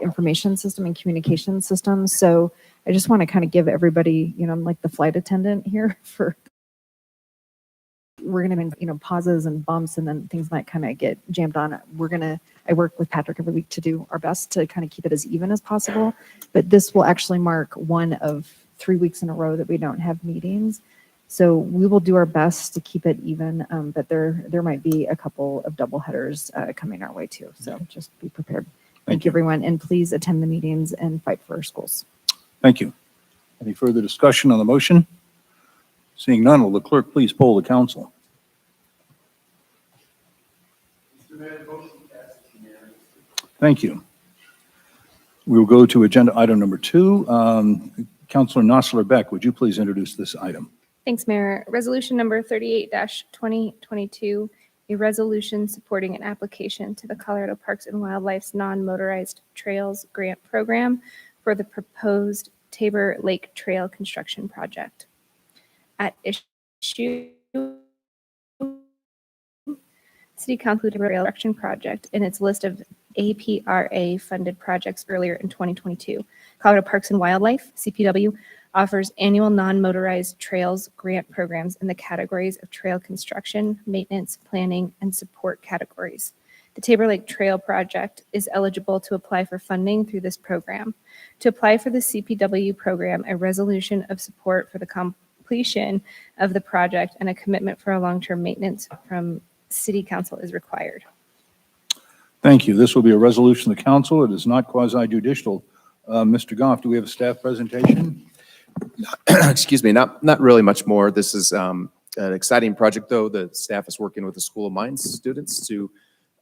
information system and communication system. So I just want to kind of give everybody, I'm like the flight attendant here for. We're going to, pauses and bumps and then things might kind of get jammed on. I work with Patrick every week to do our best to kind of keep it as even as possible. But this will actually mark one of 3 weeks in a row that we don't have meetings. So we will do our best to keep it even, but there might be a couple of double headers coming our way too. So just be prepared. Thank you, everyone. And please attend the meetings and fight for our schools. Thank you. Any further discussion on the motion? Seeing none, will the clerk please poll the council? Thank you. We will go to agenda item number 2. Councilor Nosler-Beck, would you please introduce this item? Thanks, Mayor. Resolution number 38-2022, a resolution supporting an application to the Colorado Parks and Wildlife's non-motorized trails grant program for the proposed Tabor Lake Trail construction project. At issue, City Council Tabor Trail construction project in its list of APRA-funded projects earlier in 2022. Colorado Parks and Wildlife, CPW, offers annual non-motorized trails grant programs in the categories of trail construction, maintenance, planning, and support categories. The Tabor Lake Trail Project is eligible to apply for funding through this program. To apply for the CPW program, a resolution of support for the completion of the project and a commitment for a long-term maintenance from City Council is required. Thank you. This will be a resolution of the council. It is not quasi-judicial. Mr. Goff, do we have a staff presentation? Excuse me, not really much more. This is an exciting project, though. The staff is working with the School of Mines students to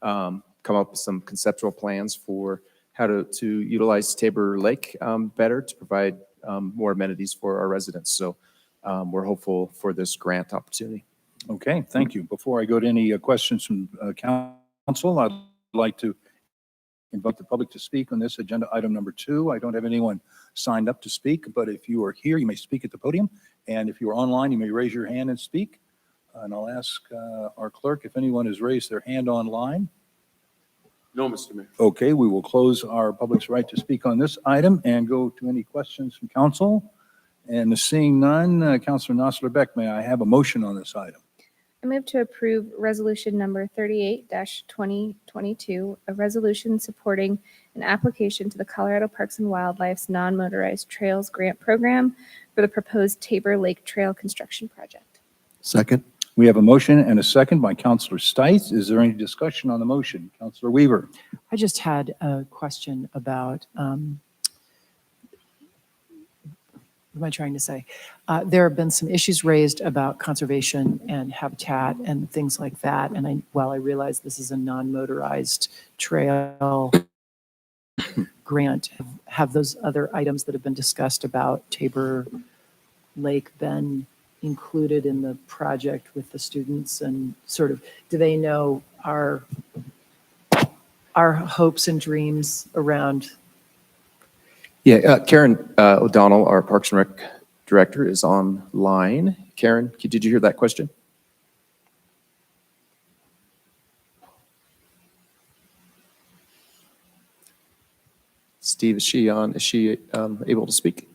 come up with some conceptual plans for how to utilize Tabor Lake better to provide more amenities for our residents. So we're hopeful for this grant opportunity. Okay, thank you. Before I go to any questions from council, I'd like to invite the public to speak on this agenda item number 2. I don't have anyone signed up to speak, but if you are here, you may speak at the podium. And if you're online, you may raise your hand and speak. And I'll ask our clerk if anyone has raised their hand online. No, Mr. Mayor. Okay, we will close our public's right to speak on this item and go to any questions from council. And seeing none, Councilor Nosler-Beck, may I have a motion on this item? I move to approve resolution number 38-2022, a resolution supporting an application to the Colorado Parks and Wildlife's non-motorized trails grant program for the proposed Tabor Lake Trail construction project. Second. We have a motion and a second by Councilor Stites. Is there any discussion on the motion? Councilor Weaver. I just had a question about, what am I trying to say? There have been some issues raised about conservation and habitat and things like that. And while I realize this is a non-motorized trail grant, have those other items that have been discussed about Tabor Lake been included in the project with the students, and sort of, do they know our hopes and dreams around? Yeah, Karen O'Donnell, our Parks and Rec Director, is online. Karen, did you hear that question? Steve, is she on? Is she able to speak?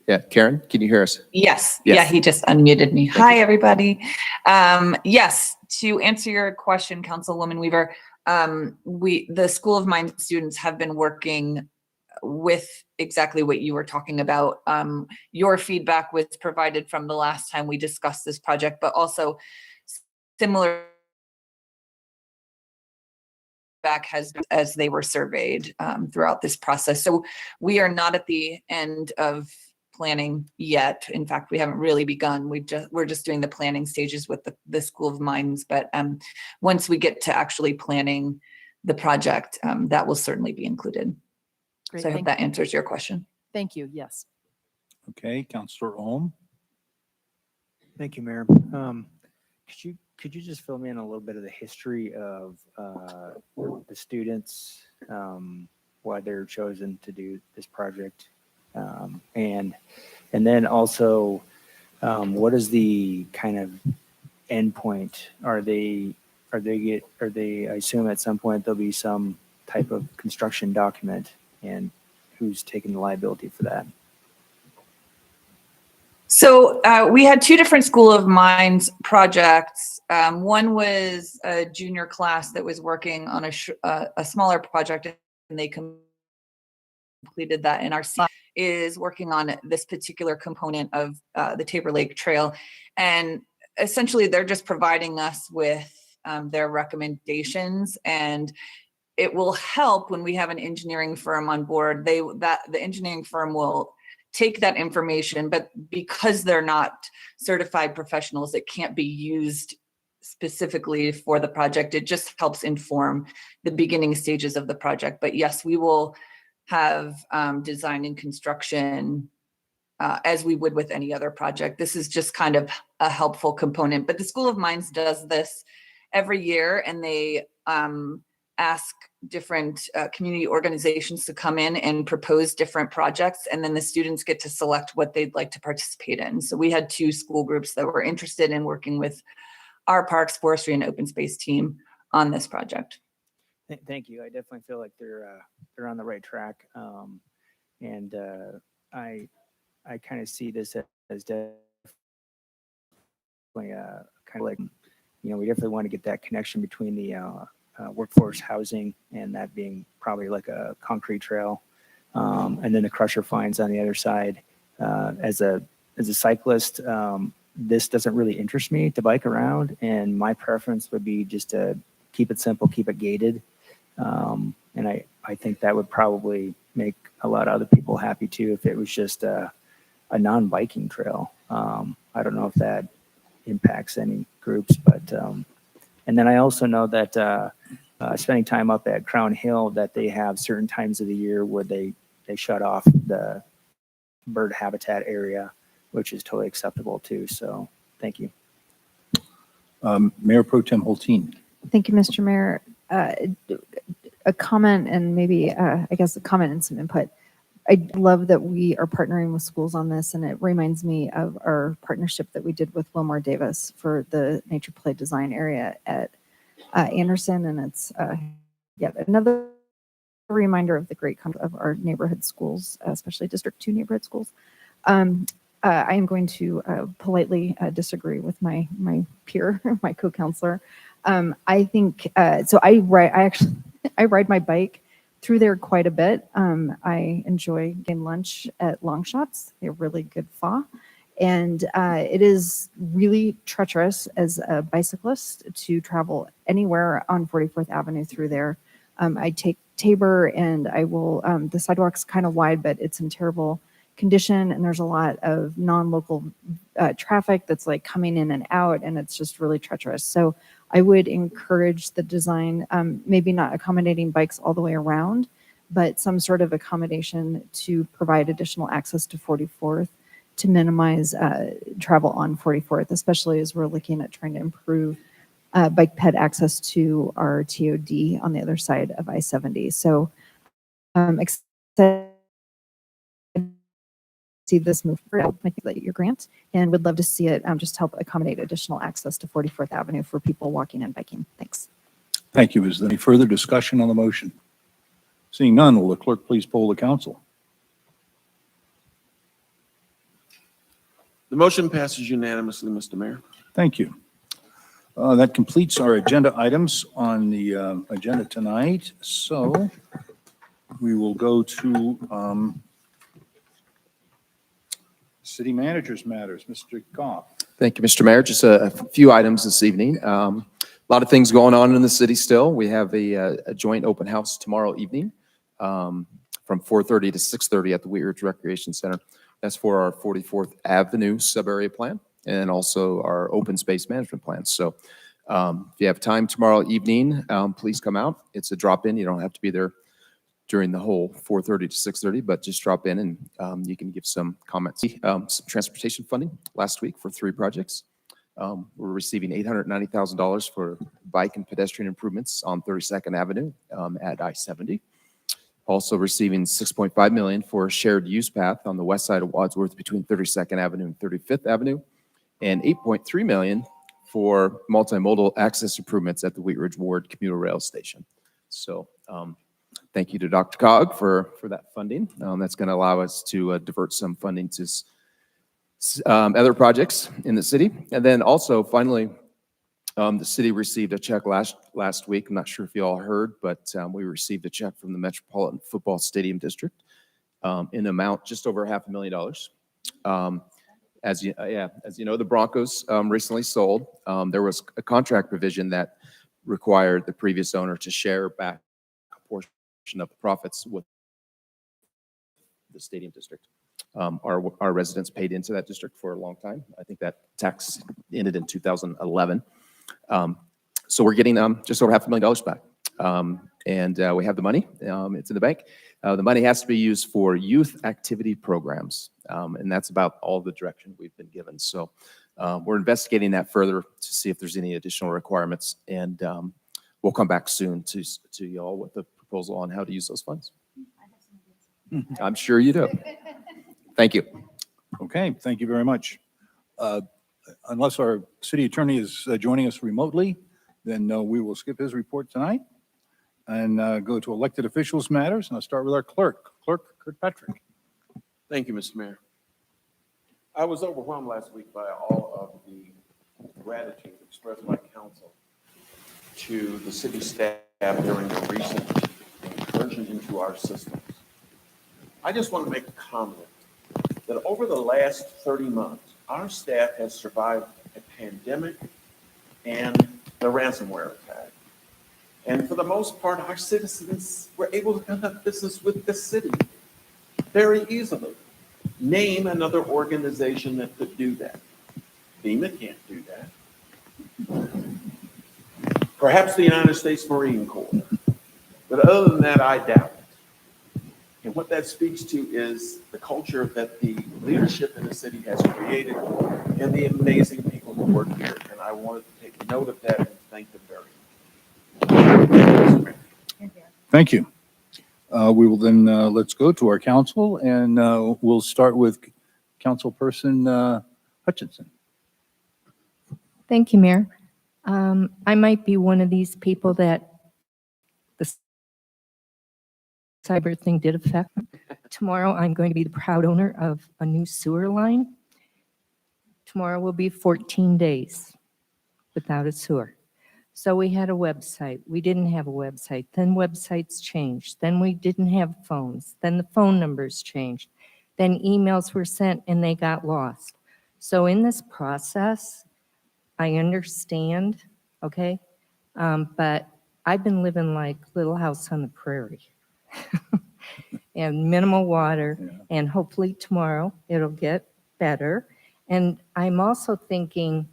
Yeah, Karen, can you hear us? Yes. Yes. Yeah, he just unmuted me. Hi, everybody. Yes, to answer your question, Councilwoman Weaver, the School of Mines students have been working with exactly what you were talking about. Your feedback was provided from the last time we discussed this project, but also similar back as they were surveyed throughout this process. So we are not at the end of planning yet. In fact, we haven't really begun. We're just doing the planning stages with the School of Mines. But once we get to actually planning the project, that will certainly be included. Great, So I hope that answers your question. Thank you. Yes. Okay, Councilor Ohm. Thank you, Mayor. Could you just fill me in a little bit of the history of the students, why they're chosen to do this project, and then also what is the kind of endpoint? Are they? I assume at some point there'll be some type of construction document, and who's taking the liability for that? So we had two different School of Mines projects. One was a junior class that was working on a smaller project, and they completed that. And our senior is working on this particular component of the Tabor Lake Trail. And essentially, they're just providing us with their recommendations, and it will help when we have an engineering firm on board. The engineering firm will take that information, but because they're not certified professionals, it can't be used specifically for the project. It just helps inform the beginning stages of the project. But yes, we will have design and construction as we would with any other project. This is just kind of a helpful component. But the School of Mines does this every year, and they ask different community organizations to come in and propose different projects, and then the students get to select what they'd like to participate in. So we had two school groups that were interested in working with our Parks, Forestry, and Open Space team on this project. Thank you. I definitely feel like they're on the right track. And I kind of see this as definitely kind of like, we definitely want to get that connection between the workforce housing and that being probably like a concrete trail. And then the crusher fines on the other side. As a cyclist, this doesn't really interest me to bike around, and my preference would be just to keep it simple, keep it gated. And I think that would probably make a lot of other people happy too if it was just a non-biking trail. I don't know if that impacts any groups, but and then I also know that spending time up at Crown Hill, that they have certain times of the year where they shut off the bird habitat area, which is totally acceptable too. So thank you. Mayor Pro Tem Holteen. Thank you, Mr. Mayor. A comment and maybe, I guess, a comment and some input. I love that we are partnering with schools on this, and it reminds me of our partnership that we did with Wilmore Davis for the nature play design area at Anderson, and it's yet another reminder of the great of our neighborhood schools, especially District 2 neighborhood schools. I am going to politely disagree with my peer, my co-counselor. I think so. I ride my bike through there quite a bit. I enjoy getting lunch at Long Shots. They're really good pho. And it is really treacherous as a bicyclist to travel anywhere on 44th Avenue through there. I take Tabor, and I will, the sidewalk's kind of wide, but it's in terrible condition, and there's a lot of non-local traffic that's like coming in and out, and it's just really treacherous. So I would encourage the design, maybe not accommodating bikes all the way around, but some sort of accommodation to provide additional access to 44th to minimize travel on 44th, especially as we're looking at trying to improve bike ped access to our TOD on the other side of I-70. So excited to see this move forward. I think that your grant, and would love to see it just help accommodate additional access to 44th Avenue for people walking and biking. Thanks. Thank you. Is there any further discussion on the motion? Seeing none, will the clerk please poll the council? The motion passes unanimously, Mr. Mayor. Thank you. That completes our agenda items on the agenda tonight. So we will go to city managers matters. Mr. Goff. Thank you, Mr. Mayor. Just a few items this evening. A lot of things going on in the city still. We have a joint open house tomorrow evening from 4:30 to 6:30 at the Wheat Ridge Recreation Center. That's for our 44th Avenue sub-area plan and also our open space management plan. So if you have time tomorrow evening, please come out. It's a drop-in. You don't have to be there during the whole 4:30 to 6:30, but just drop in and you can give some comments. Some transportation funding last week for 3 projects. We're receiving $890,000 for bike and pedestrian improvements on 32nd Avenue at I-70. Also receiving $6.5 million for a shared use path on the west side of Wadsworth between 32nd Avenue and 35th Avenue, and $8.3 million for multimodal access improvements at the Wheat Ridge Ward commuter rail station. So thank you to Dr. Cog for that funding. That's going to allow us to divert some funding to other projects in the city. And then also, finally, the city received a check last week. I'm not sure if you all heard, but we received a check from the Metropolitan Football Stadium District in amount just over $500,000. As you know, the Broncos recently sold. There was a contract provision that required the previous owner to share back a portion of the profits with the stadium district. Our residents paid into that district for a long time. I think that tax ended in 2011. So we're getting just over $500,000 back. And we have the money. It's in the bank. The money has to be used for youth activity programs. And that's about all the direction we've been given. So we're investigating that further to see if there's any additional requirements. And we'll come back soon to y'all with a proposal on how to use those funds. I'm sure you do. Thank you. Okay, thank you very much. Unless our city attorney is joining us remotely, then we will skip his report tonight. and go to elected officials matters. And I'll start with our clerk, Clerk Kirkpatrick. Thank you, Mr. Mayor. I was overwhelmed last week by all of the gratitude expressed by council to the city staff during the recent incursion into our systems. I just want to make a comment that over the last 30 months, our staff has survived a pandemic and the ransomware attack. And for the most part, our citizens were able to conduct business with the city very easily. Name another organization that could do that. FEMA can't do that. Perhaps the United States Marine Corps. But other than that, I doubt it. And what that speaks to is the culture that the leadership in the city has created and the amazing people who work here. And I wanted to take note of that and thank them very much. Thank you. We will then, let's go to our council, and we'll start with Councilperson Hutchinson. Thank you, Mayor. I might be one of these people that the cyber thing did affect. Tomorrow, I'm going to be the proud owner of a new sewer line. Tomorrow will be 14 days without a sewer. So we had a website. We didn't have a website. Then websites changed. Then we didn't have phones. Then the phone numbers changed. Then emails were sent and they got lost. So in this process, I understand, okay? But I've been living like Little House on the Prairie. And minimal water, and hopefully tomorrow it'll get better. And I'm also thinking,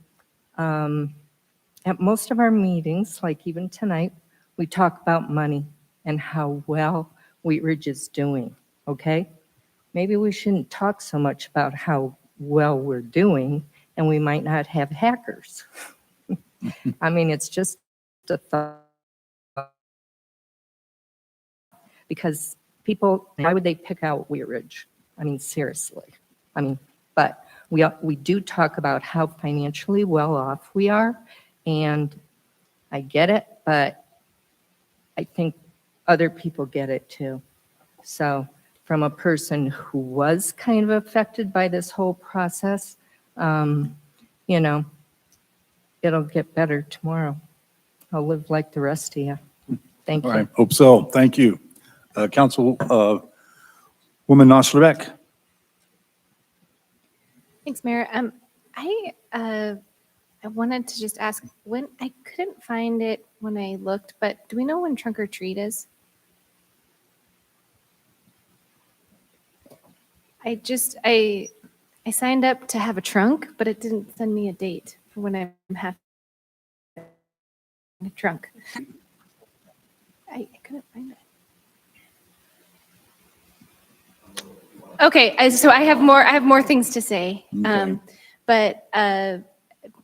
at most of our meetings, like even tonight, we talk about money and how well Wheat Ridge is doing, okay? Maybe we shouldn't talk so much about how well we're doing, and we might not have hackers. I mean, it's just a thought. Because people, why would they pick out Wheat Ridge? I mean, seriously. I mean, but we do talk about how financially well off we are, and I get it, but I think other people get it too. So from a person who was kind of affected by this whole process, you know, it'll get better tomorrow. I'll live like the rest of you. Thank you. All right, hope so. Thank you. Councilwoman Noslerbeck. Thanks, Mayor. I wanted to just ask, when I couldn't find it when I looked, but do we know when trunk or treat is? I signed up to have a trunk, but it didn't send me a date for when I'm having a trunk. I couldn't find it. Okay, so I have more things to say. Okay. But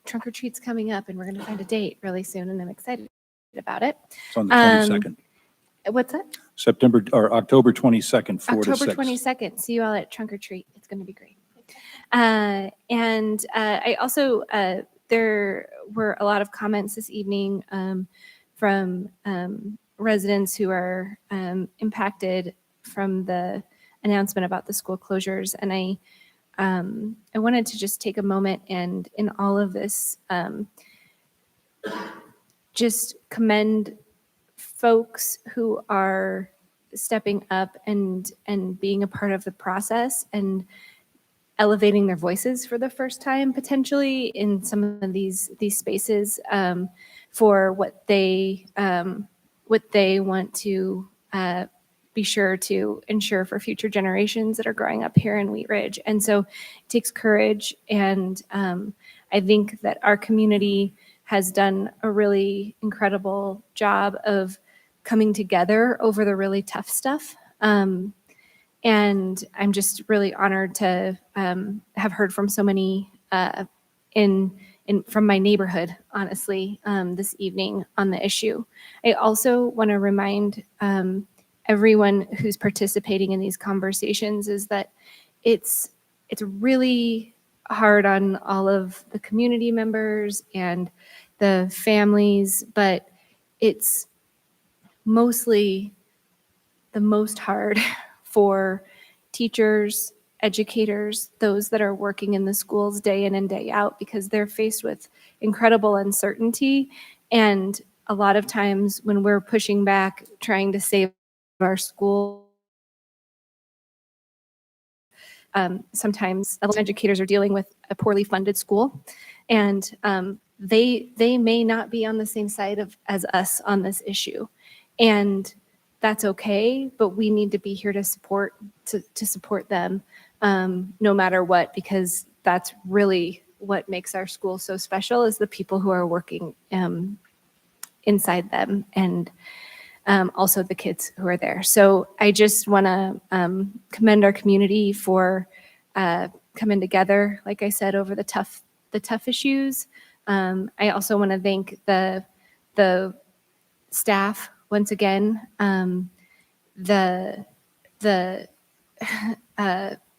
trunk or treat's coming up, and we're going to find a date really soon, and I'm excited about it. It's on the 22nd. What's that? October 22nd, 4 to 6. October 22nd. See you all at trunk or treat. It's going to be great. And I also, there were a lot of comments this evening from residents who are impacted from the announcement about the school closures. And I wanted to just take a moment and in all of this, just commend folks who are stepping up and being a part of the process and elevating their voices for the first time potentially in some of these spaces for what they want to be sure to ensure for future generations that are growing up here in Wheat Ridge. And so it takes courage, and I think that our community has done a really incredible job of coming together over the really tough stuff. And I'm just really honored to have heard from so many from my neighborhood, honestly, this evening on the issue. I also want to remind everyone who's participating in these conversations is that it's really hard on all of the community members and the families, but it's mostly the most hard for teachers, educators, those that are working in the schools day in and day out, because they're faced with incredible uncertainty. And a lot of times when we're pushing back, trying to save our school, sometimes educators are dealing with a poorly funded school, and they may not be on the same side as us on this issue, and that's okay. But we need to be here to support them, no matter what, because that's really what makes our school so special, is the people who are working inside them, and also the kids who are there. So I just want to commend our community for coming together, like I said, over the tough issues. I also want to thank the staff once again. The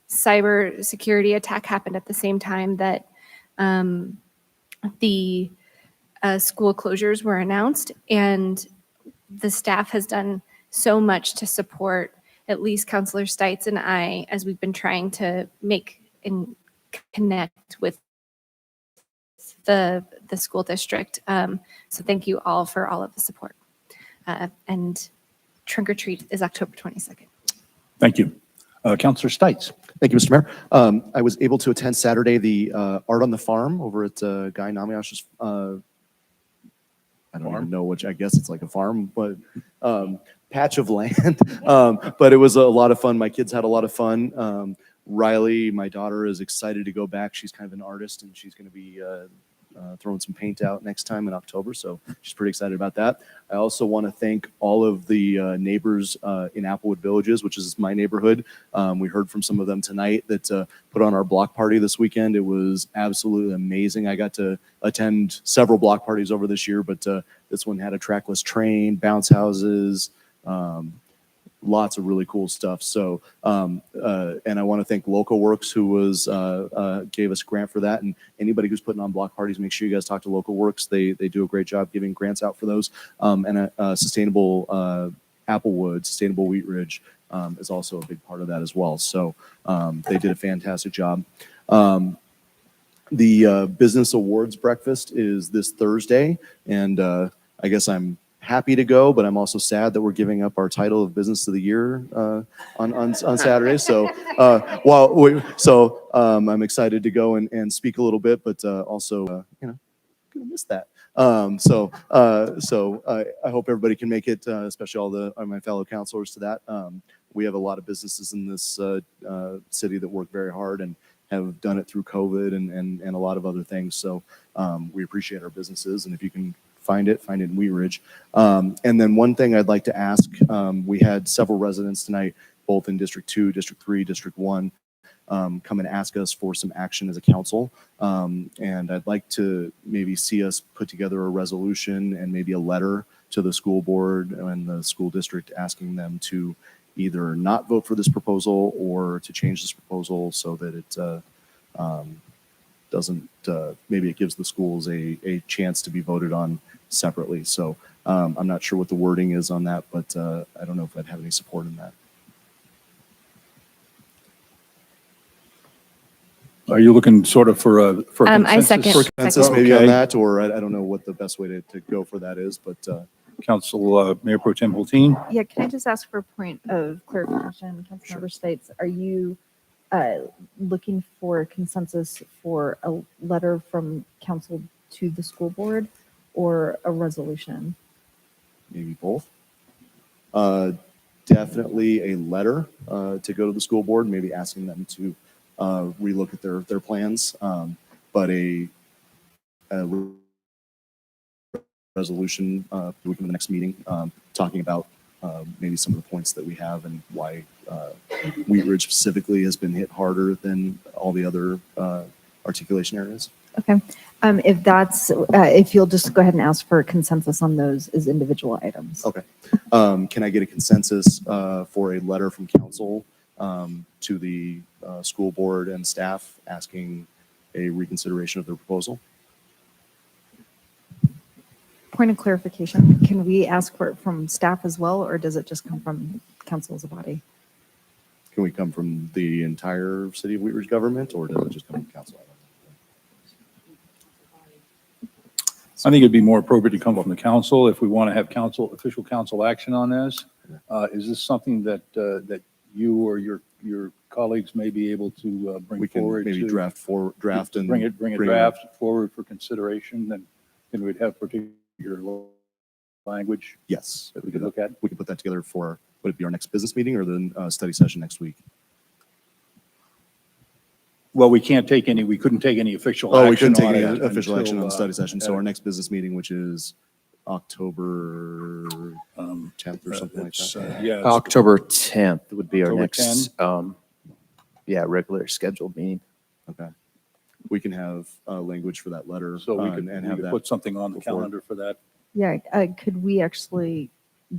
cyber security attack happened at the same time that the school closures were announced, and the staff has done so much to support at least Counselor Stites and I, as we've been trying to make and connect with the school district. So thank you all for all of the support. And trunk or treat is October 22nd. Thank you. Counselor Stites. Thank you, Mr. Mayor. I was able to attend Saturday the Art on the Farm over at Guy Namiash's. I don't even know which. I guess it's like a farm, but patch of land. But it was a lot of fun. My kids had a lot of fun. Riley, my daughter, is excited to go back. She's kind of an artist, and she's going to be throwing some paint out next time in October. So she's pretty excited about that. I also want to thank all of the neighbors in Applewood Villages, which is my neighborhood. We heard from some of them tonight that put on our block party this weekend. It was absolutely amazing. I got to attend several block parties over this year, but this one had a trackless train, bounce houses, lots of really cool stuff. So, and I want to thank Local Works, who was gave us a grant for that. And anybody who's putting on block parties, make sure you guys talk to Local Works. They do a great job giving grants out for those. And Sustainable Applewood, Sustainable Wheat Ridge is also a big part of that as well. So they did a fantastic job. The Business Awards Breakfast is this Thursday, and I guess I'm happy to go, but I'm also sad that we're giving up our title of Business of the Year on Saturday. So I'm excited to go and speak a little bit, but also gonna miss that. So I hope everybody can make it, especially all my fellow counselors to that. We have a lot of businesses in this city that work very hard and have done it through COVID and a lot of other things. So we appreciate our businesses, and if you can find it in Wheat Ridge. And then one thing I'd like to ask, we had several residents tonight, both in District 2, District 3, District 1, come and ask us for some action as a council. And I'd like to maybe see us put together a resolution and maybe a letter to the school board and the school district asking them to either not vote for this proposal or to change this proposal so that it doesn't, maybe it gives the schools a chance to be voted on separately. So I'm not sure what the wording is on that, but I don't know if I'd have any support in that. Are you looking sort of for a consensus? I second. For consensus maybe on Okay. that, or I don't know what the best way to go for that is, but Council Mayor Pro Tem Hulteen. Yeah, can I just ask for a point of clarification? Councilmember States, are you looking for a consensus for a letter from council to the school board or a resolution? maybe both. Definitely a letter to go to the school board, maybe asking them to relook at their plans, but a resolution within the next meeting, talking about maybe some of the points that we have and why Wheat Ridge specifically has been hit harder than all the other articulation areas. Okay. If that's, if you'll just go ahead and ask for a consensus on those as individual items. Okay. Can I get a consensus for a letter from council to the school board and staff asking a reconsideration of their proposal? Point of clarification, can we ask for it from staff as well, or does it just come from council as a body? Can we come from the entire city of Wheat Ridge government, or does it just come from council? I think it'd be more appropriate to come from the council if we want to have official council action on this. Is this something that, that you or your colleagues may be able to bring We can forward? maybe to- draft and Bring a draft forward for consideration, and we'd have particular language Yes, that we could look at. we could put that together for, would it be our next business meeting or the study session next week? Well, we couldn't take any official Oh, we action couldn't take on any it official action on the until, study session. So our next business meeting, which is October 10th or something like it's, that. yeah, it's- October 10th would be our October next, regular scheduled meeting. Okay. We can have language for that letter. So we and could have that put something on the before. calendar for that. Yeah, could we actually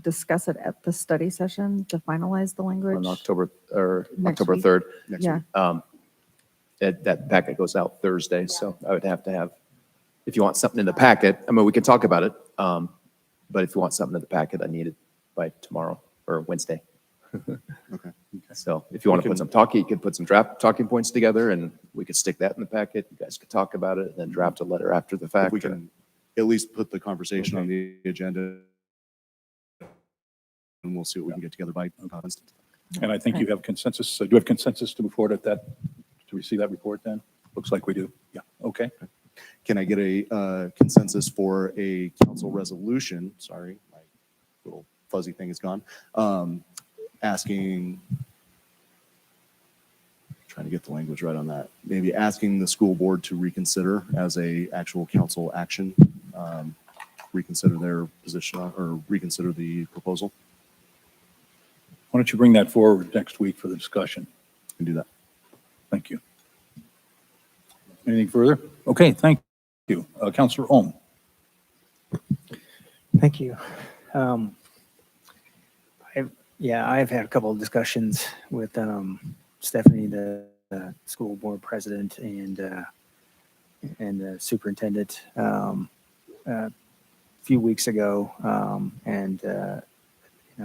discuss it at the study session to finalize the language? On October, or Next October week. 3rd. Next Yeah. week. That packet goes out Thursday, so I would have to have, if you want something in the packet, I mean, we can talk about it. But if you want something in the packet, I need it by tomorrow or Wednesday. Okay. So if you want to put some you could put some draft talking points together and we could stick that in the packet. You guys could talk about it and then draft a letter after the fact. If we can at least put the conversation on the agenda, and we'll see what we can get together by Wednesday. And I think you have consensus. So do you have consensus to move forward at that, to receive that report then? Looks like we do. Yeah, okay. Can I get a consensus for a council resolution? Sorry, my little fuzzy thing is gone. Asking, trying to get the language right on that. Maybe asking the school board to reconsider as a actual council action, reconsider their position or reconsider the proposal. Why don't you bring that forward next week for the discussion? Can do that. Thank you. Anything further? Okay, thank you. Councilor Ohm. Thank you. I've had a couple of discussions with Stephanie, the school board president, and the superintendent a few weeks ago, and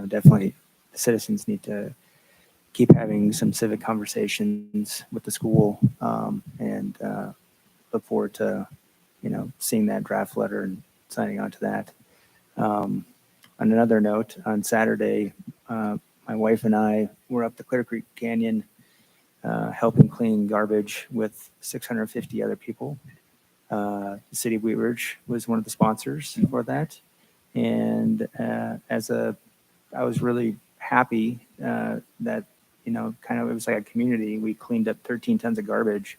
definitely the citizens need to keep having some civic conversations with the school, and look forward to seeing that draft letter and signing on to that. On another note, on Saturday, my wife and I were up the Clear Creek Canyon helping clean garbage with 650 other people. The city of Wheat Ridge was one of the sponsors for that. And I was really happy that, it was like a community. We cleaned up 13 tons of garbage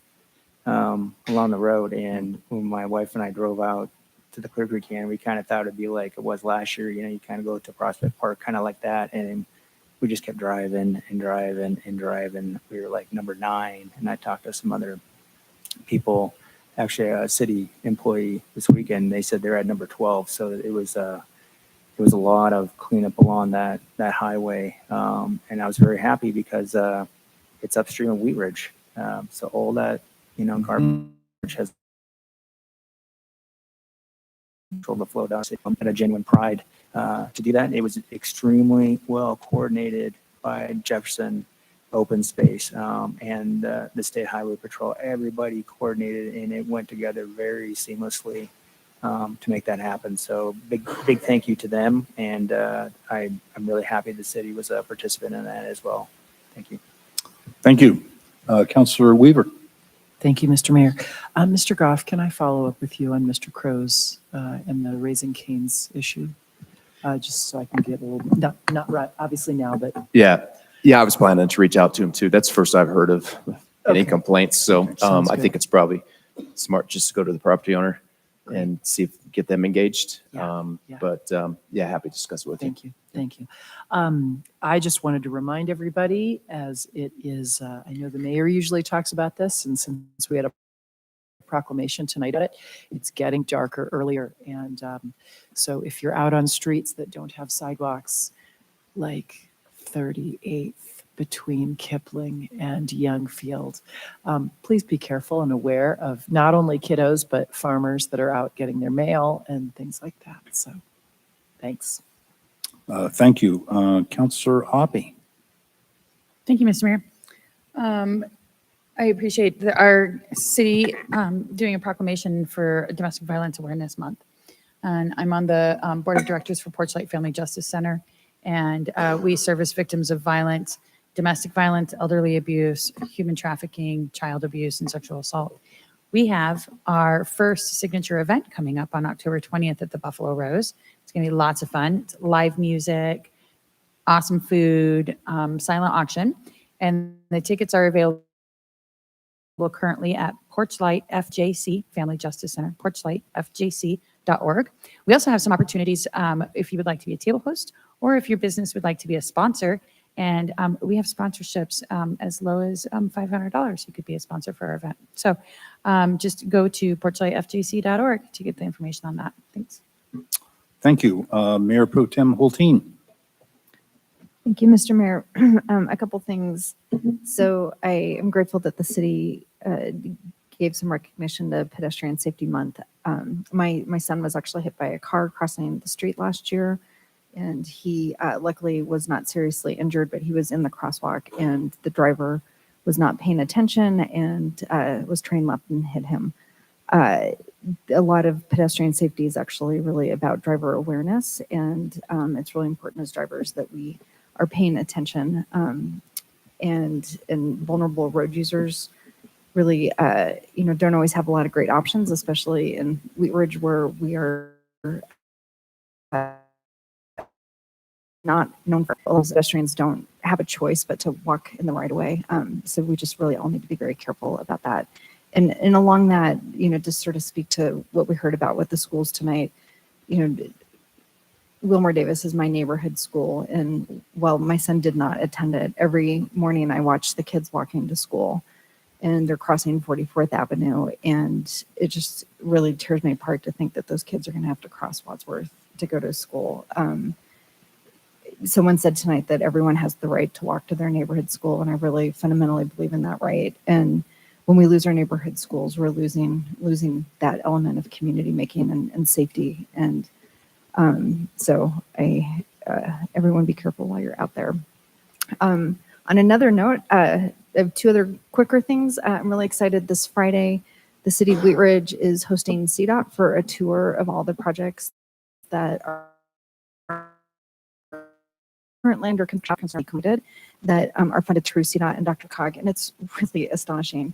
along the road. And when my wife and I drove out to the Clear Creek Canyon, we kind of thought it'd be like it was last year. You kind of go to Prospect Park, kind of like that. And we just kept driving and driving and driving. We were like number 9. And I talked to some other people, actually a city employee this weekend. They said they're at number 12. So it was a lot of cleanup along that highway. And I was very happy because it's upstream of Wheat Ridge. So all that, garbage has control the flow down. And a genuine pride to do that. It was extremely well coordinated by Jefferson Open Space and the State Highway Patrol. Everybody coordinated and it went together very seamlessly to make that happen. So big thank you to them. And I'm really happy the city was a participant in that as well. Thank you. Thank you. Councilor Weaver. Thank you, Mr. Mayor. Mr. Goff, can I follow up with you on Mr. Crow's and the Raising Cane's issue? Just so I can get a little, not right, obviously now, but. Yeah, I was planning to reach out to him too. That's the first I've heard of any complaints. So I think it's probably smart just to go to the property owner and see if get them engaged. But happy to discuss it with you. Thank you. I just wanted to remind everybody, as it is, I know the mayor usually talks about this, and since we had a proclamation tonight at it, it's getting darker earlier. And so if you're out on streets that don't have sidewalks, like 38th between Kipling and Youngfield. Please be careful and aware of not only kiddos, but farmers that are out getting their mail and things like that. So, thanks. Thank you. Councillor Hoppy. Thank you, Mr. Mayor. I appreciate our city doing a proclamation for Domestic Violence Awareness Month. And I'm on the board of directors for Porchlight Family Justice Center. And we service victims of violence, domestic violence, elderly abuse, human trafficking, child abuse, and sexual assault. We have our first signature event coming up on October 20th at the Buffalo Rose. It's going to be lots of fun. It's live music, awesome food, silent auction. And the tickets are available currently at Porchlight FJC, Family Justice Center, porchlightfjc.org. We also have some opportunities if you would like to be a table host or if your business would like to be a sponsor. And we have sponsorships as low as $500. You could be a sponsor for our event. So just go to porchlightfjc.org to get the information on that. Thanks. Thank you. Mayor Pro Tem Hulteen. Thank you, Mr. Mayor. A couple things. So I am grateful that the city gave some recognition to Pedestrian Safety Month. My son was actually hit by a car crossing the street last year, and he luckily was not seriously injured, but he was in the crosswalk, and the driver was not paying attention and was train left and hit him. A lot of pedestrian safety is actually really about driver awareness, and it's really important as drivers that we are paying attention, and vulnerable road users really, don't always have a lot of great options, especially in Wheat Ridge where we are not known for, all pedestrians don't have a choice but to walk in the right of way. So we just really all need to be very careful about that. And along that, just sort of speak to what we heard about with the schools tonight. Wilmer Davis is my neighborhood school, and while my son did not attend it, every morning I watch the kids walking to school, and they're crossing 44th Avenue, and it just really tears me apart to think that those kids are going to have to cross Wadsworth to go to school. Someone said tonight that everyone has the right to walk to their neighborhood school, and I really fundamentally believe in that right. And when we lose our neighborhood schools, we're losing that element of community making and safety. And so everyone be careful while you're out there. On another note, I have two other quicker things. I'm really excited this Friday. The city of Wheat Ridge is hosting CDOT for a tour of all the projects that are currently under construction completed that are funded through CDOT and Dr. Cog, and it's really astonishing.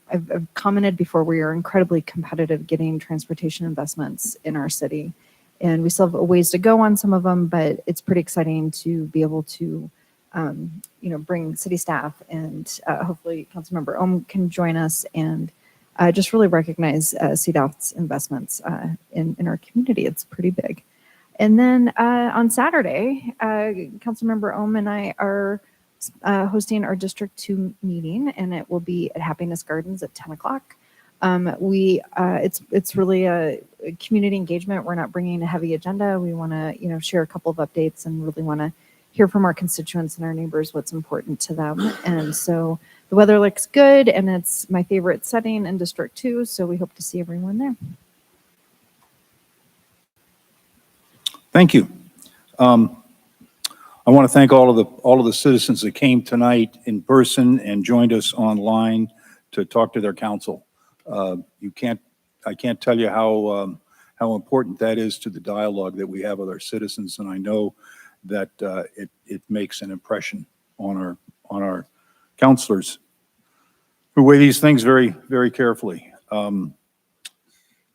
I've commented before, we are incredibly competitive getting transportation investments in our city. And we still have a ways to go on some of them, but it's pretty exciting to be able to, bring city staff and hopefully Councilmember Ohm can join us and just really recognize CDOT's investments in our community. It's pretty big. And then on Saturday, Councilmember Ohm and I are hosting our District 2 meeting, and it will be at Happiness Gardens at 10 o'clock. It's really a community engagement. We're not bringing a heavy agenda. We want to, share a couple of updates and really want to hear from our constituents and our neighbors what's important to them. And so the weather looks good, and it's my favorite setting in District 2. So we hope to see everyone there. Thank you. I want to thank all of the citizens that came tonight in person and joined us online to talk to their council. I can't tell you how important that is to the dialogue that we have with our citizens, and I know that it makes an impression on our counselors who weigh these things very, very carefully. I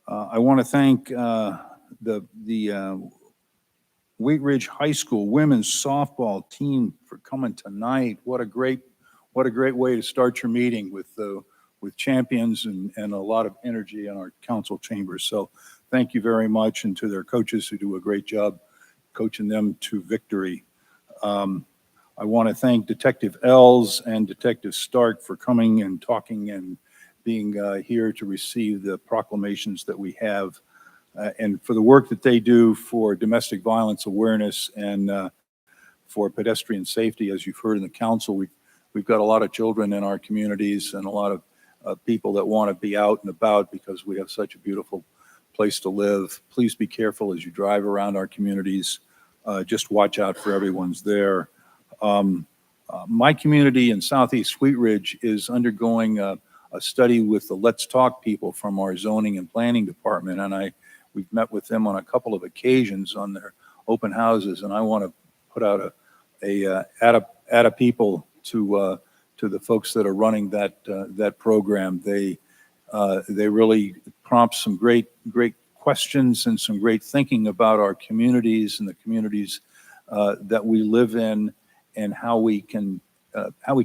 want to thank the Wheat Ridge High School women's softball team for coming tonight. What a great way to start your meeting with champions and a lot of energy in our council chambers. So thank you very much, and to their coaches who do a great job coaching them to victory. I want to thank Detective Els and Detective Stark for coming and talking and being here to receive the proclamations that we have, and for the work that they do for domestic violence awareness and for pedestrian safety. As you've heard in the council, we've got a lot of children in our communities and a lot of people that want to be out and about because we have such a beautiful place to live. Please be careful as you drive around our communities. Just watch out for everyone's there. My community in Southeast Wheat Ridge is undergoing a study with the Let's Talk people from our zoning and planning department, and we've met with them on a couple of occasions on their open houses, and I want to put out a people to the folks that are running that program. They really prompt some great questions and some great thinking about our communities and the communities that we live in, and how we can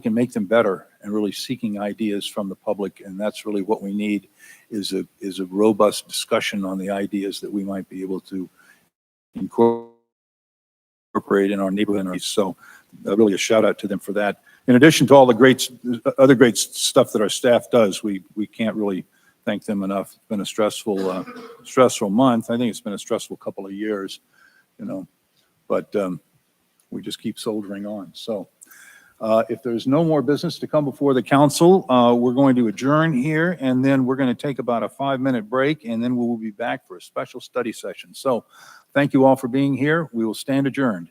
make them better, and really seeking ideas from the public. And that's really what we need, is a robust discussion on the ideas that we might be able to incorporate in our neighborhood. So really a shout out to them for that. In addition to all the other great stuff that our staff does, we can't really thank them enough. It's been a stressful month. I think it's been a stressful couple of years, but we just keep soldiering on. So if there's no more business to come before the council, we're going to adjourn here, and then we're going to take about a 5-minute break, and then we will be back for a special study session. So thank you all for being here. We will stand adjourned.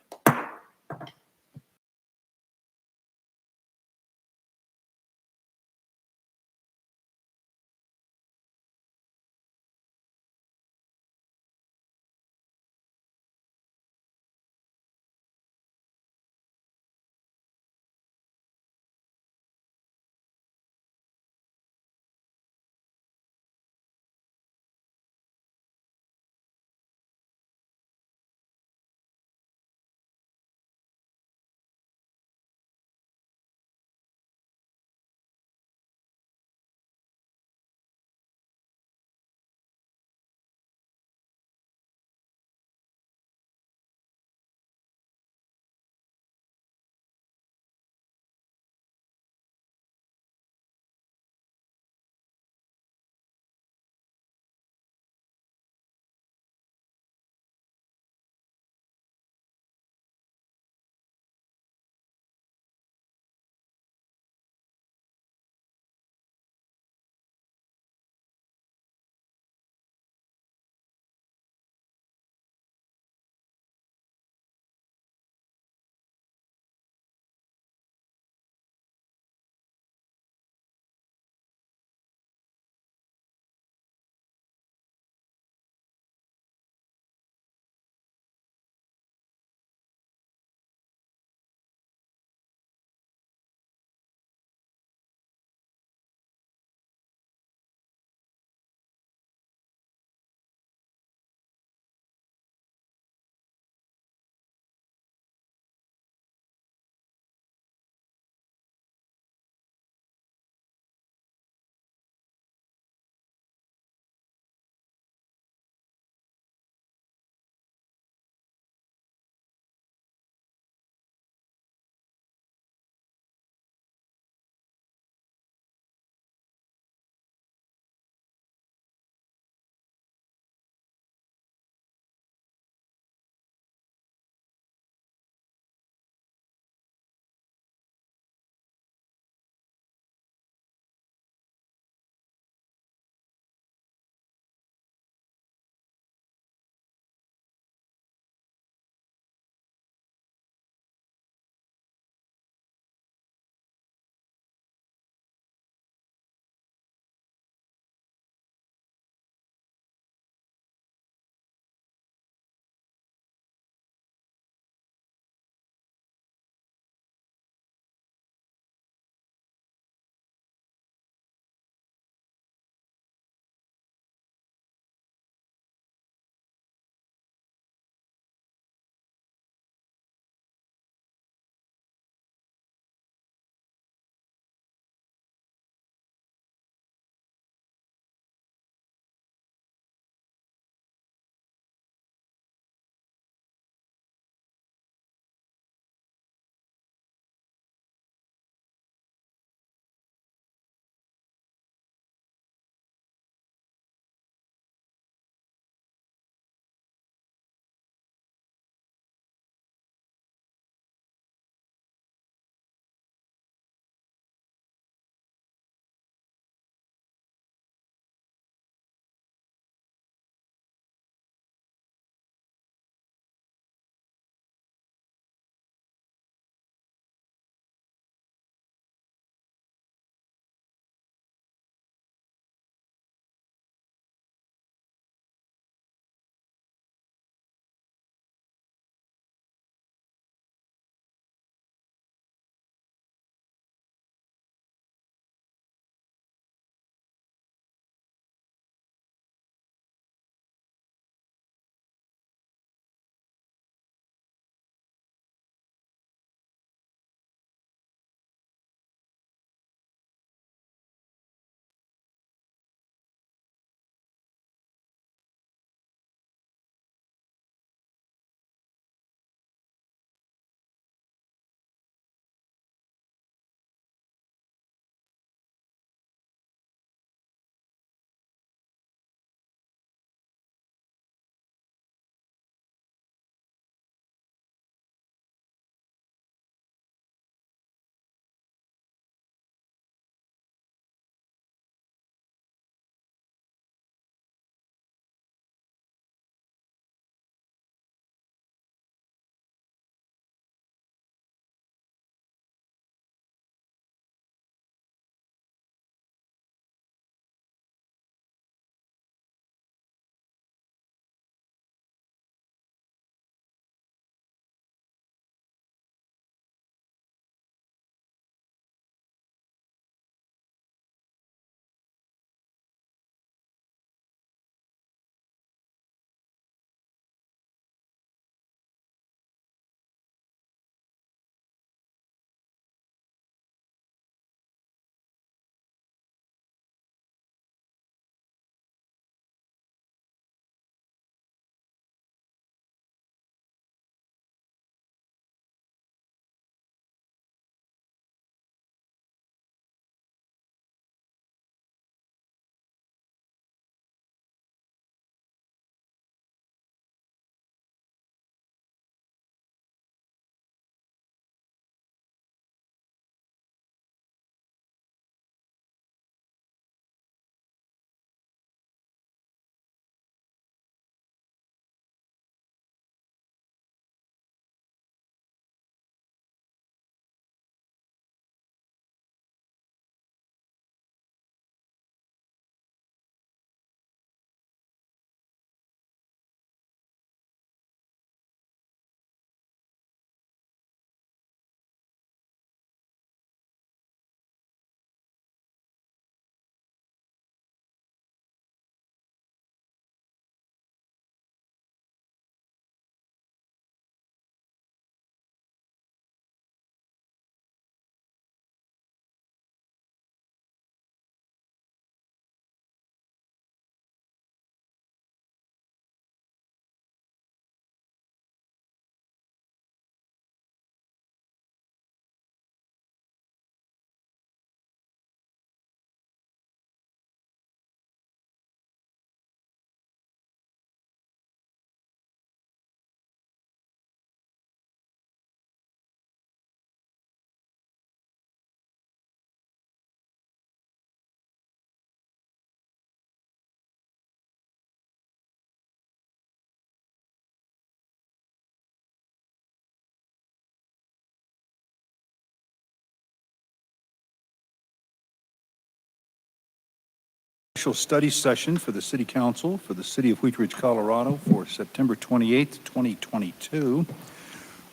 special study session for the City Council for the City of Wheat Ridge, Colorado for September 28th, 2022.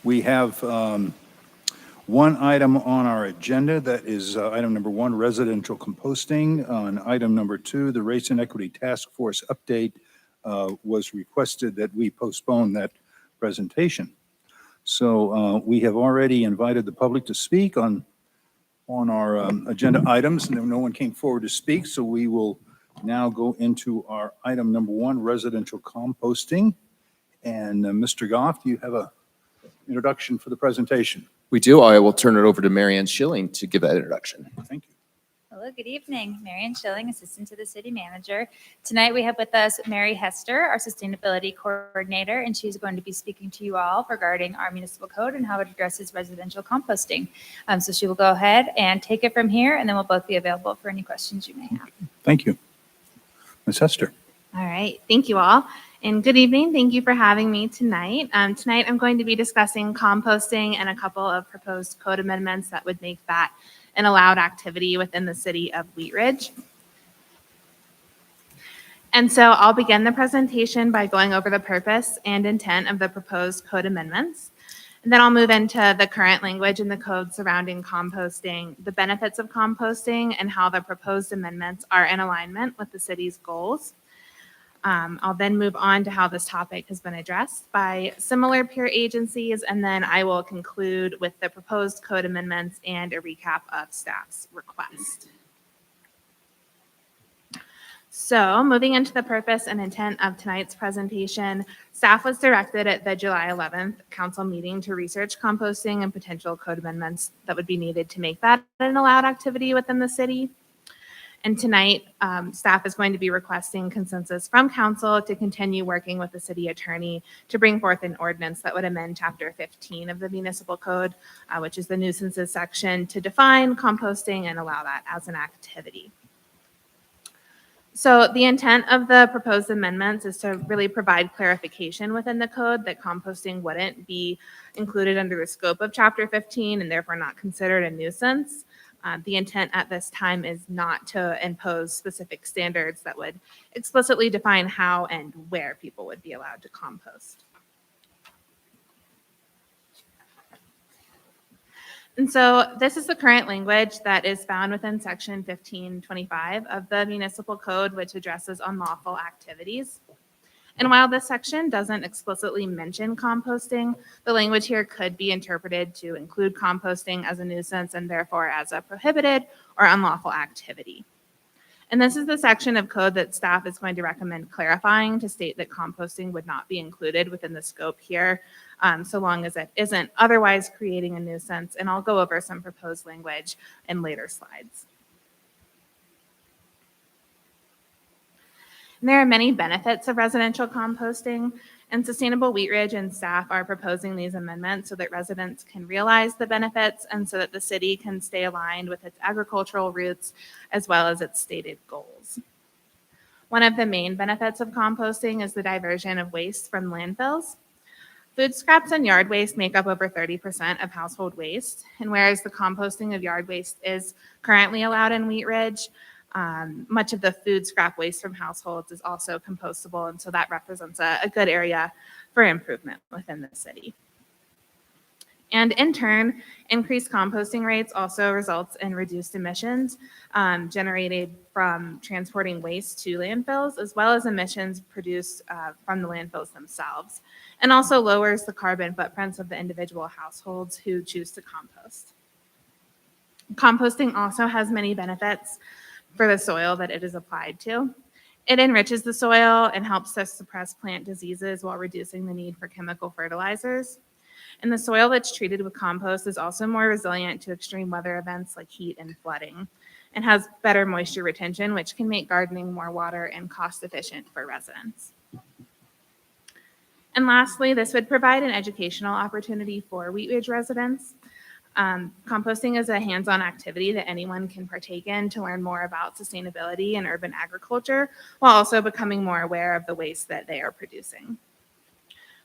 We have one item on our agenda, that is item number 1, residential composting. On item number 2, the Race and Equity Task Force update, was requested that we postpone that presentation. So we have already invited the public to speak on our agenda items, and no one came forward to speak, so we will now go into our item number 1, residential composting. And Mr. Goff, do you have an introduction for the presentation? We do. I will turn it over to Marianne Schilling to give that introduction. Thank you. Hello, good evening. Marianne Schilling, Assistant to the City Manager. Tonight we have with us Mary Hester, our Sustainability Coordinator, and she's going to be speaking to you all regarding our municipal code and how it addresses residential composting. So she will go ahead and take it from here, and then we'll both be available for any questions you may have. Thank you. Ms. Hester. All right, thank you all. And good evening. Thank you for having me tonight. Tonight I'm going to be discussing composting and a couple of proposed code amendments that would make that an allowed activity within the city of Wheat Ridge. And so I'll begin the presentation by going over the purpose and intent of the proposed code amendments. And then I'll move into the current language in the code surrounding composting, the benefits of composting, and how the proposed amendments are in alignment with the city's goals. I'll then move on to how this topic has been addressed by similar peer agencies, and then I will conclude with the proposed code amendments and a recap of staff's request. So moving into the purpose and intent of tonight's presentation, staff was directed at the July 11th council meeting to research composting and potential code amendments that would be needed to make that an allowed activity within the city. And tonight, staff is going to be requesting consensus from council to continue working with the city attorney to bring forth an ordinance that would amend Chapter 15 of the municipal code, which is the nuisances section, to define composting and allow that as an activity. So the intent of the proposed amendments is to really provide clarification within the code that composting wouldn't be included under the scope of Chapter 15 and therefore not considered a nuisance. The intent at this time is not to impose specific standards that would explicitly define how and where people would be allowed to compost. And so this is the current language that is found within Section 1525 of the Municipal Code, which addresses unlawful activities. And while this section doesn't explicitly mention composting, the language here could be interpreted to include composting as a nuisance and therefore as a prohibited or unlawful activity. And this is the section of code that staff is going to recommend clarifying to state that composting would not be included within the scope here, so long as it isn't otherwise creating a nuisance. And I'll go over some proposed language in later slides. And there are many benefits of residential composting, and Sustainable Wheat Ridge and staff are proposing these amendments so that residents can realize the benefits and so that the city can stay aligned with its agricultural roots as well as its stated goals. One of the main benefits of composting is the diversion of waste from landfills. Food scraps and yard waste make up over 30% of household waste, and whereas the composting of yard waste is currently allowed in Wheat Ridge, much of the food scrap waste from households is also compostable, and so that represents a good area for improvement within the city. And in turn, increased composting rates also results in reduced emissions generated from transporting waste to landfills, as well as emissions produced from the landfills themselves, and also lowers the carbon footprints of the individual households who choose to compost. Composting also has many benefits for the soil that it is applied to. It enriches the soil and helps us suppress plant diseases while reducing the need for chemical fertilizers. And the soil that's treated with compost is also more resilient to extreme weather events like heat and flooding, and has better moisture retention, which can make gardening more water and cost efficient for residents. And lastly, this would provide an educational opportunity for Wheat Ridge residents. Composting is a hands-on activity that anyone can partake in to learn more about sustainability and urban agriculture, while also becoming more aware of the waste that they are producing.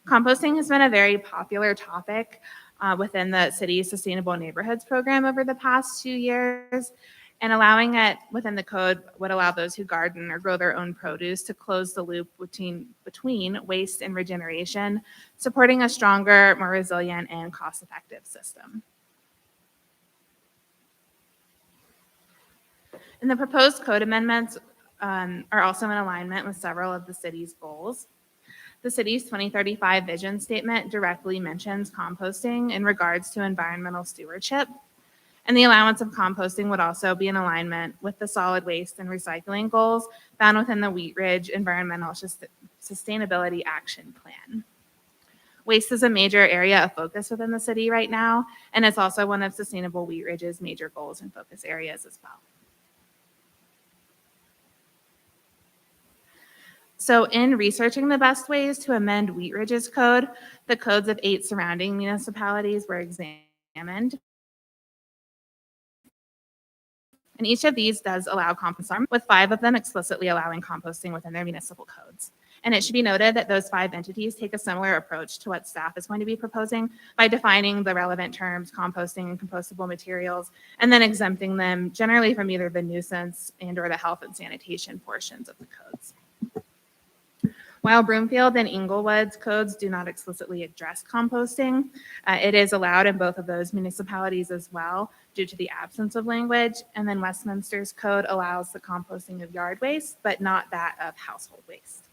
Composting has been a very popular topic within the city's Sustainable Neighborhoods program over the past 2 years. And allowing it within the code would allow those who garden or grow their own produce to close the loop between waste and regeneration, supporting a stronger, more resilient, and cost-effective system. And the proposed code amendments are also in alignment with several of the city's goals. The city's 2035 vision statement directly mentions composting in regards to environmental stewardship. And the allowance of composting would also be in alignment with the solid waste and recycling goals found within the Wheat Ridge Environmental Sustainability Action Plan. Waste is a major area of focus within the city right now, and it's also one of Sustainable Wheat Ridge's major goals and focus areas as well. So in researching the best ways to amend Wheat Ridge's code, the codes of 8 surrounding municipalities were examined. And each of these does allow composting, with 5 of them explicitly allowing composting within their municipal codes. And it should be noted that those 5 entities take a similar approach to what staff is going to be proposing by defining the relevant terms, composting and compostable materials, and then exempting them generally from either the nuisance and or the health and sanitation portions of the codes. While Broomfield and Inglewood's codes do not explicitly address composting, it is allowed in both of those municipalities as well due to the absence of language. And then Westminster's code allows the composting of yard waste, but not that of household waste.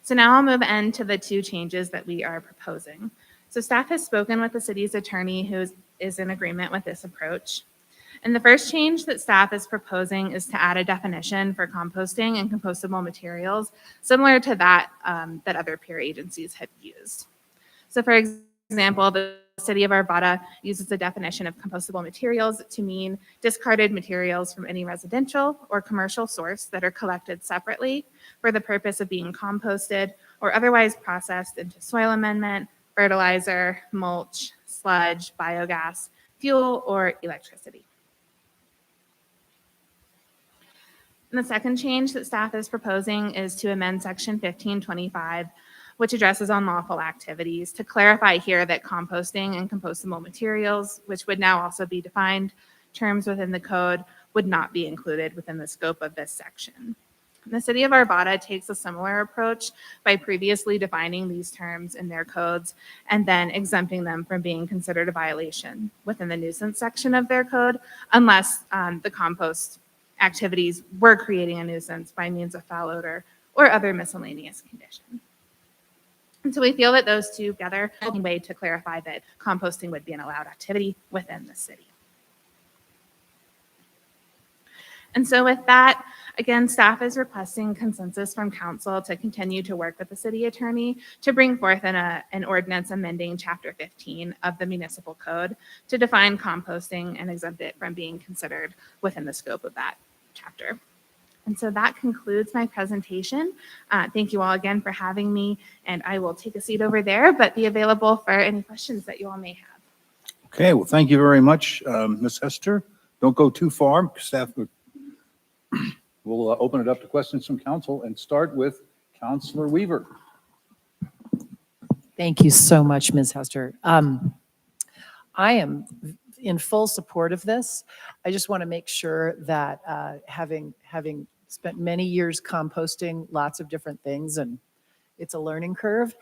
So now I'll move on to the 2 changes that we are proposing. So staff has spoken with the city's attorney who is in agreement with this approach. And the first change that staff is proposing is to add a definition for composting and compostable materials, similar to that that other peer agencies have used. So for example, the city of Arvada uses the definition of compostable materials to mean discarded materials from any residential or commercial source that are collected separately for the purpose of being composted or otherwise processed into soil amendment, fertilizer, mulch, sludge, biogas, fuel, or electricity. And the second change that staff is proposing is to amend section 1525, which addresses unlawful activities, to clarify here that composting and compostable materials, which would now also be defined terms within the code, would not be included within the scope of this section. The city of Arvada takes a similar approach by previously defining these terms in their codes and then exempting them from being considered a violation within the nuisance section of their code, unless the compost activities were creating a nuisance by means of foul odor or other miscellaneous condition. And so we feel that those two together are a way to clarify that composting would be an allowed activity within the city. And so with that, again, staff is requesting consensus from council to continue to work with the city attorney to bring forth an ordinance amending chapter 15 of the municipal code to define composting and exempt it from being considered within the scope of that chapter. And so that concludes my presentation. Thank you all again for having me, and I will take a seat over there, but be available for any questions that you all may have. Okay, well, thank you very much, Ms. Hester. Don't go too far. Staff will open it up to questions from council and start with Councilor Weaver. Thank you so much, Ms. Hester. I am in full support of this. I just want to make sure that having spent many years composting lots of different things, and it's a learning curve,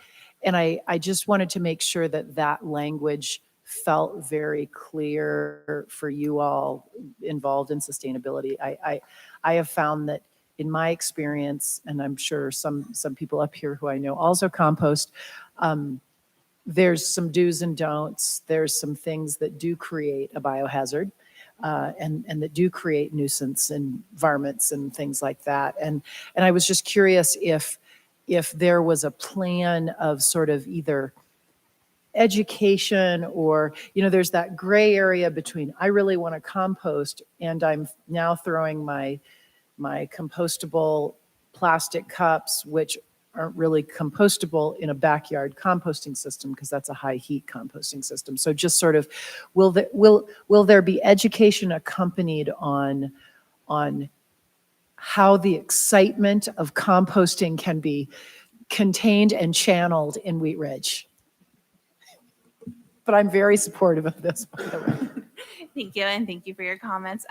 and I just wanted to make sure that that language felt very clear for you all involved in sustainability. I have found that in my experience, and I'm sure some people up here who I know also compost, there's some do's and don'ts. There's some things that do create a biohazard and that do create nuisance environments and things like that. And I was just curious if there was a plan of sort of either education or, there's that gray area between I really want to compost and I'm now throwing my compostable plastic cups, which aren't really compostable in a backyard composting system because that's a high heat composting system. So just sort of, will there be education accompanied on how the excitement of composting can be contained and channeled in Wheat Ridge? but I'm very supportive of this, by the way. Thank you, and thank you for your comments.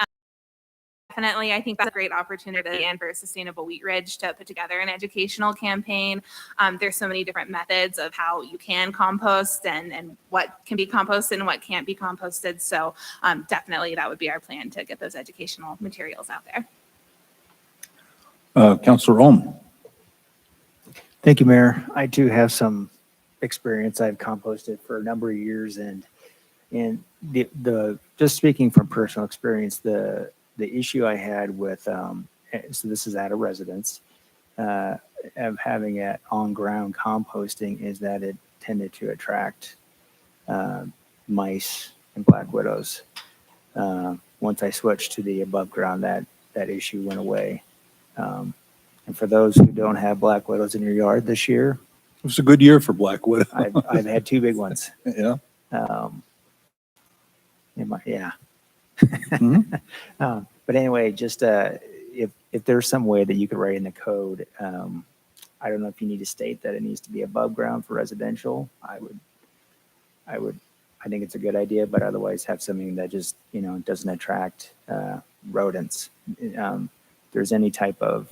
Definitely, I think that's a great opportunity and for Sustainable Wheat Ridge to put together an educational campaign. There's so many different methods of how you can compost and what can be composted and what can't be composted. So definitely that would be our plan to get those educational materials out there. Councilor Ohm. Thank you, Mayor. I too have some experience. I've composted for a number of years, and the just speaking from personal experience, the issue I had with so this is at a residence of having it on ground composting is that it tended to attract mice and black widows. Once I switched to the above ground, that issue went away. And for those who don't have black widows in your yard this year, it was a good year for black widow. I've had 2 big ones. Yeah. Yeah. Mm-hmm. But anyway, just if there's some way that you could write in the code, I don't know if you need to state that it needs to be above ground for residential. I think it's a good idea, but otherwise have something that just, doesn't attract rodents. If there's any type of,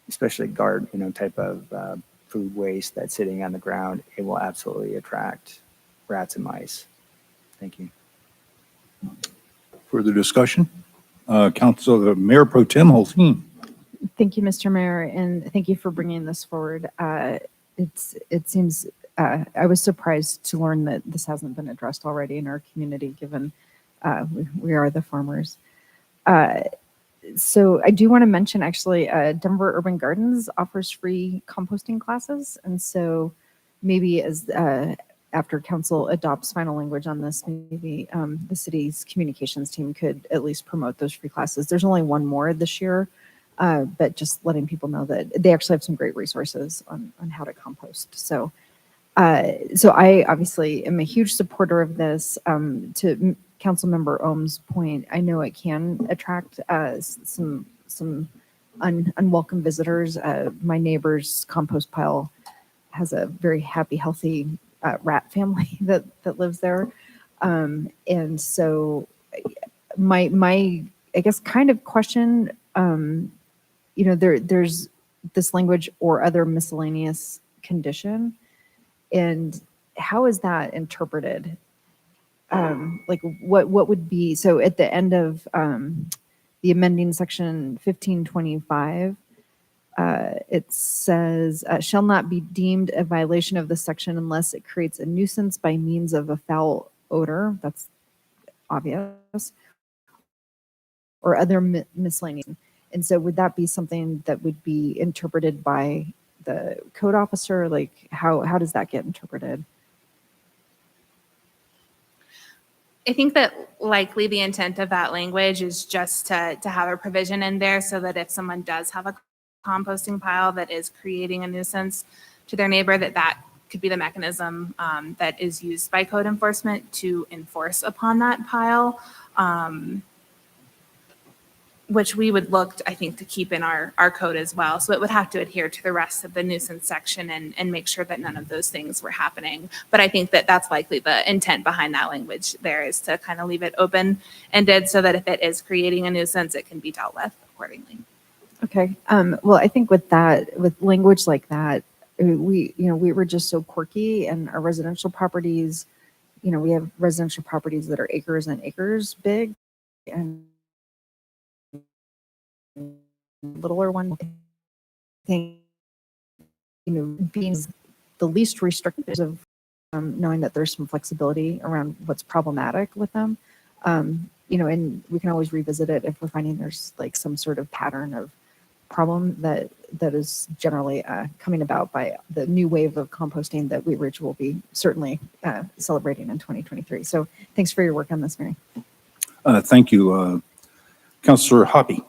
especially type of food waste that's sitting on the ground, it will absolutely attract rats and mice. Thank you. Further discussion? Council Mayor Pro Tem Holteen. Thank you, Mr. Mayor, and thank you for bringing this forward. It seems I was surprised to learn that this hasn't been addressed already in our community, given we are the farmers. So I do want to mention, actually, Denver Urban Gardens offers free composting classes, and so maybe as after council adopts final language on this, maybe the city's communications team could at least promote those free classes. There's only one more this year, but just letting people know that they actually have some great resources on how to compost. So I obviously am a huge supporter of this. To Councilmember Ohm's point, I know it can attract some unwelcome visitors. My neighbor's compost pile has a very happy, healthy rat family that lives there. And so my I guess kind of question, there's this language or other miscellaneous condition, and how is that interpreted? Like what would be, so at the end of the amending section 1525, it says, shall not be deemed a violation of this section unless it creates a nuisance by means of a foul odor. That's obvious. Or other miscellaneous. And so would that be something that would be interpreted by the code officer? Like how does that get interpreted? I think that likely the intent of that language is just to have a provision in there so that if someone does have a composting pile that is creating a nuisance to their neighbor, that could be the mechanism that is used by code enforcement to enforce upon that pile, which we would look, I think, to keep in our code as well. So it would have to adhere to the rest of the nuisance section and make sure that none of those things were happening. But I think that that's likely the intent behind that language there, is to kind of leave it open-ended so that if it is creating a nuisance, it can be dealt with accordingly. Okay. Well, I think with language like that, we were just so quirky, and our residential properties, we have residential properties that are acres and acres big, and littler one thing, being the least restrictive of knowing that there's some flexibility around what's problematic with them. And we can always revisit it if we're finding there's like some sort of pattern of problem that is generally coming about by the new wave of composting that Wheat Ridge will be certainly celebrating in 2023. So thanks for your work on this, Mary. Thank you. Councilor Hoppy.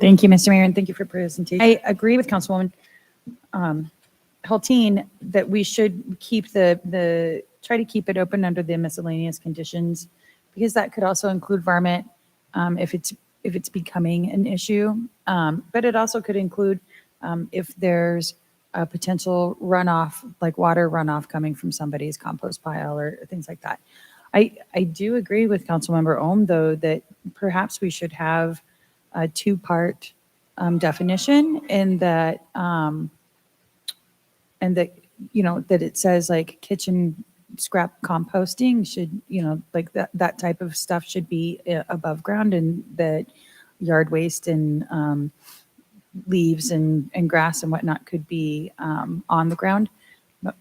Thank you, Mr. Mayor, and thank you for your presentation. I agree with Councilwoman Hulteen that we should keep try to keep it open under the miscellaneous conditions, because that could also include varmint if it's becoming an issue. But it also could include if there's a potential runoff, like water runoff coming from somebody's compost pile or things like that. I do agree with Councilmember Ohm, though, that perhaps we should have a two-part definition in that, and that, you know, that it says like kitchen scrap composting should, you know, like that type of stuff should be above ground, and that yard waste and leaves and grass and whatnot could be on the ground. But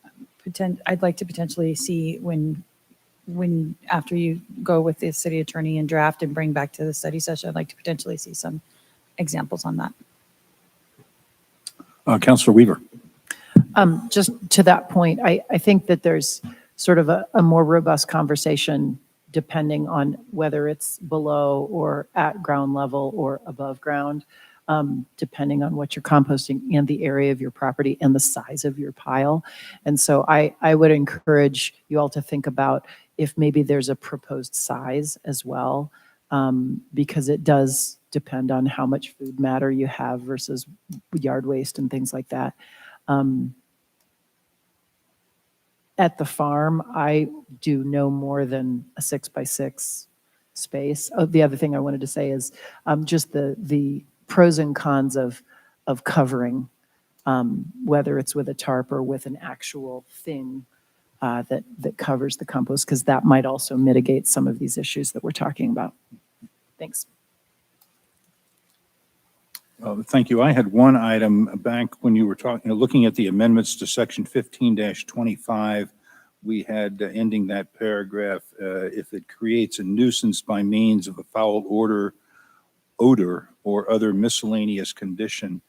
I'd like to potentially see when after you go with the city attorney and draft and bring back to the study session, I'd like to potentially see some examples on that. Councilor Weaver. Just to that point, I think that there's sort of a more robust conversation depending on whether it's below or at ground level or above ground, depending on what you're composting and the area of your property and the size of your pile. And so I would encourage you all to think about if maybe there's a proposed size as well, because it does depend on how much food matter you have versus yard waste and things like that. At the farm, I do no more than a 6x6 space. Oh, the other thing I wanted to say is just the pros and cons of covering, whether it's with a tarp or with an actual thing that covers the compost, because that might also mitigate some of these issues that we're talking about. Thanks. Thank you. I had one item back when you were talking, looking at the amendments to section 15-25. We had ending that paragraph, if it creates a nuisance by means of a foul odor or other miscellaneous condition.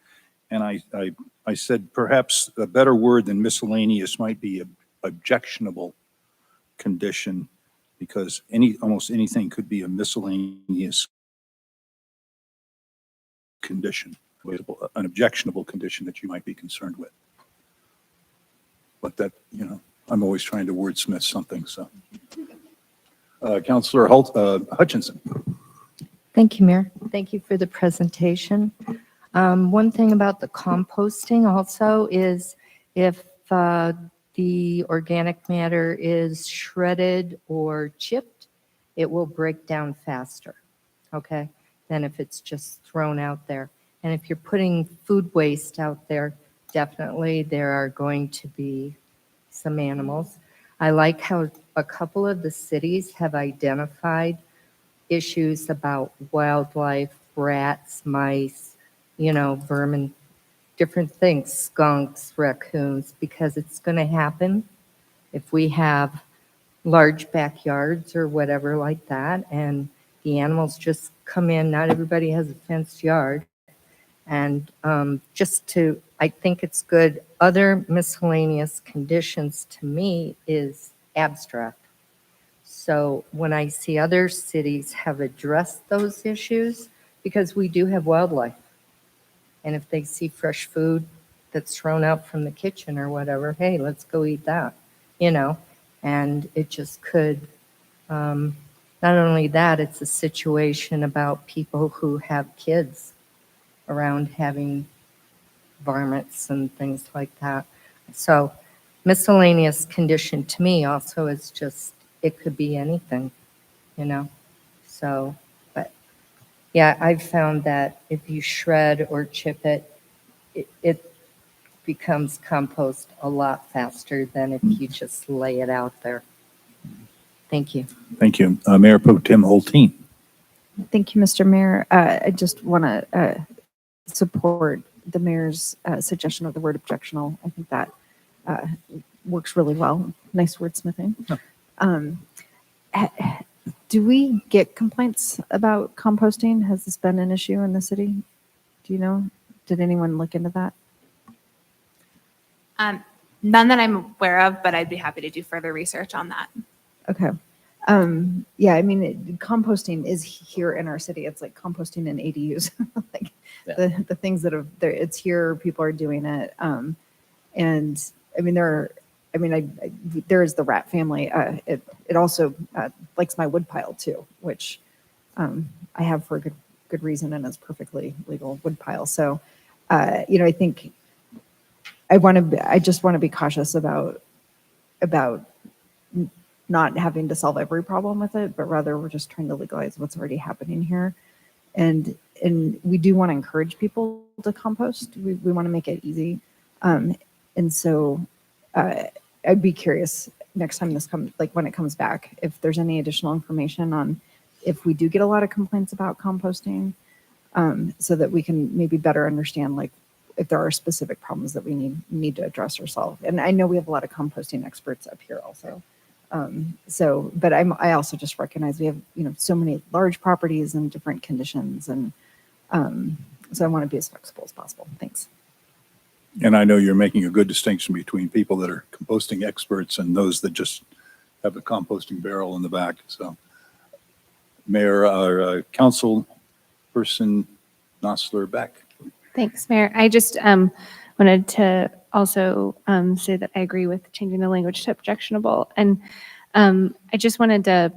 And I said perhaps a better word than miscellaneous might be objectionable condition, because almost anything could be a miscellaneous condition, an objectionable condition that you might be concerned with. But that, I'm always trying to wordsmith something, so. Councilor Hutchinson. Thank you, Mayor. Thank you for the presentation. One thing about the composting also is if the organic matter is shredded or chipped, it will break down faster, okay, than if it's just thrown out there. And if you're putting food waste out there, definitely there are going to be some animals. I like how a couple of the cities have identified issues about wildlife, rats, mice, vermin, different things, skunks, raccoons, because it's going to happen if we have large backyards or whatever like that, and the animals just come in. Not everybody has a fenced yard. And I think it's good. Other miscellaneous conditions to me is abstract. So when I see other cities have addressed those issues, because we do have wildlife, and if they see fresh food that's thrown out from the kitchen or whatever, hey, let's go eat that, and it just could, not only that, it's a situation about people who have kids around having varmints and things like that. So miscellaneous condition to me also is just, it could be anything, So, but yeah, I've found that if you shred or chip it, it becomes compost a lot faster than if you just lay it out there. Thank you. Thank you. Mayor Pro Tem Holteen. Thank you, Mr. Mayor. I just want to support the mayor's suggestion of the word objectional. I think that works really well. Nice wordsmithing. Do we get complaints about composting? Has this been an issue in the city? Do you know? Did anyone look into that? None that I'm aware of, but I'd be happy to do further research on that. Okay. Yeah, I mean, composting is here in our city. It's like composting in ADUs, like the things that it's here, people are doing it. And I mean, there is the rat family. It also likes my wood pile too, which I have for a good reason, and it's perfectly legal wood pile. So, I think I just want to be cautious about not having to solve every problem with it, but rather we're just trying to legalize what's already happening here. And we do want to encourage people to compost. We want to make it easy. And so I'd be curious next time this comes, like when it comes back, if there's any additional information on if we do get a lot of complaints about composting, so that we can maybe better understand like if there are specific problems that we need to address or solve. And I know we have a lot of composting experts up here also. But I also just recognize we have, so many large properties and different conditions. And so I want to be as flexible as possible. Thanks. And I know you're making a good distinction between people that are composting experts and those that just have a composting barrel in the back. So Mayor, our council person, Nosler Beck. Thanks, Mayor. I just wanted to also say that I agree with changing the language to objectionable. And I just wanted to,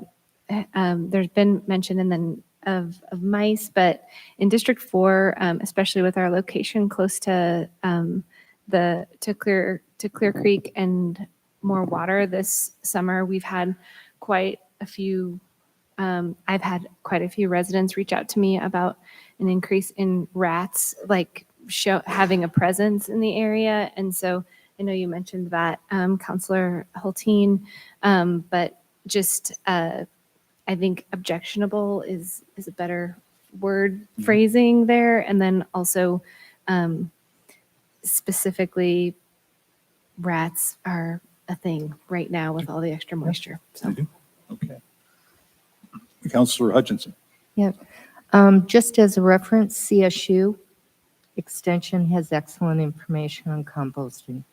there's been mention and then of mice, but in District 4, especially with our location close to Clear Creek and more water this summer, we've had quite a few I've had quite a few residents reach out to me about an increase in rats, like having a presence in the area. And so I know you mentioned that, Councilor Hulteen, but just I think objectionable is a better word phrasing there. And then also specifically rats are a thing right now with all the extra moisture. So. Okay. Councilor Hutchinson. Yeah. Just as a reference, CSU Extension has excellent information on composting.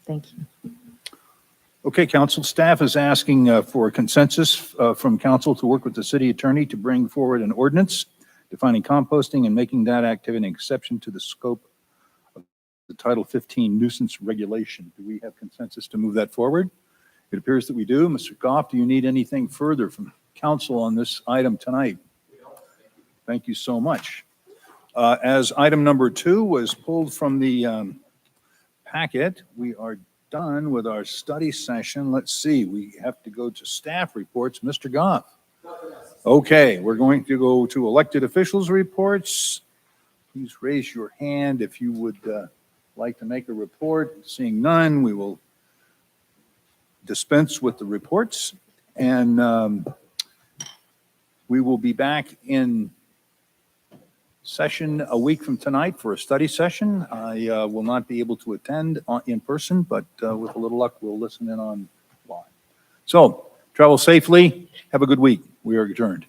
Thank you. Okay, council staff is asking for a consensus from council to work with the city attorney to bring forward an ordinance defining composting and making that activity an exception to the scope of the Title 15 nuisance regulation. Do we have consensus to move that forward? It appears that we do. Mr. Goff, do you need anything further from council on this item tonight? Thank you so much. As item number 2 was pulled from the packet, we are done with our study session. Let's see, we have to go to staff reports. Mr. Goff. Okay, we're going to go to elected officials reports. Please raise your hand if you would like to make a report. Seeing none, we will dispense with the reports, and we will be back in session a week from tonight for a study session. I will not be able to attend in person, but with a little luck, we'll listen in online. So travel safely. Have a good week. We are adjourned.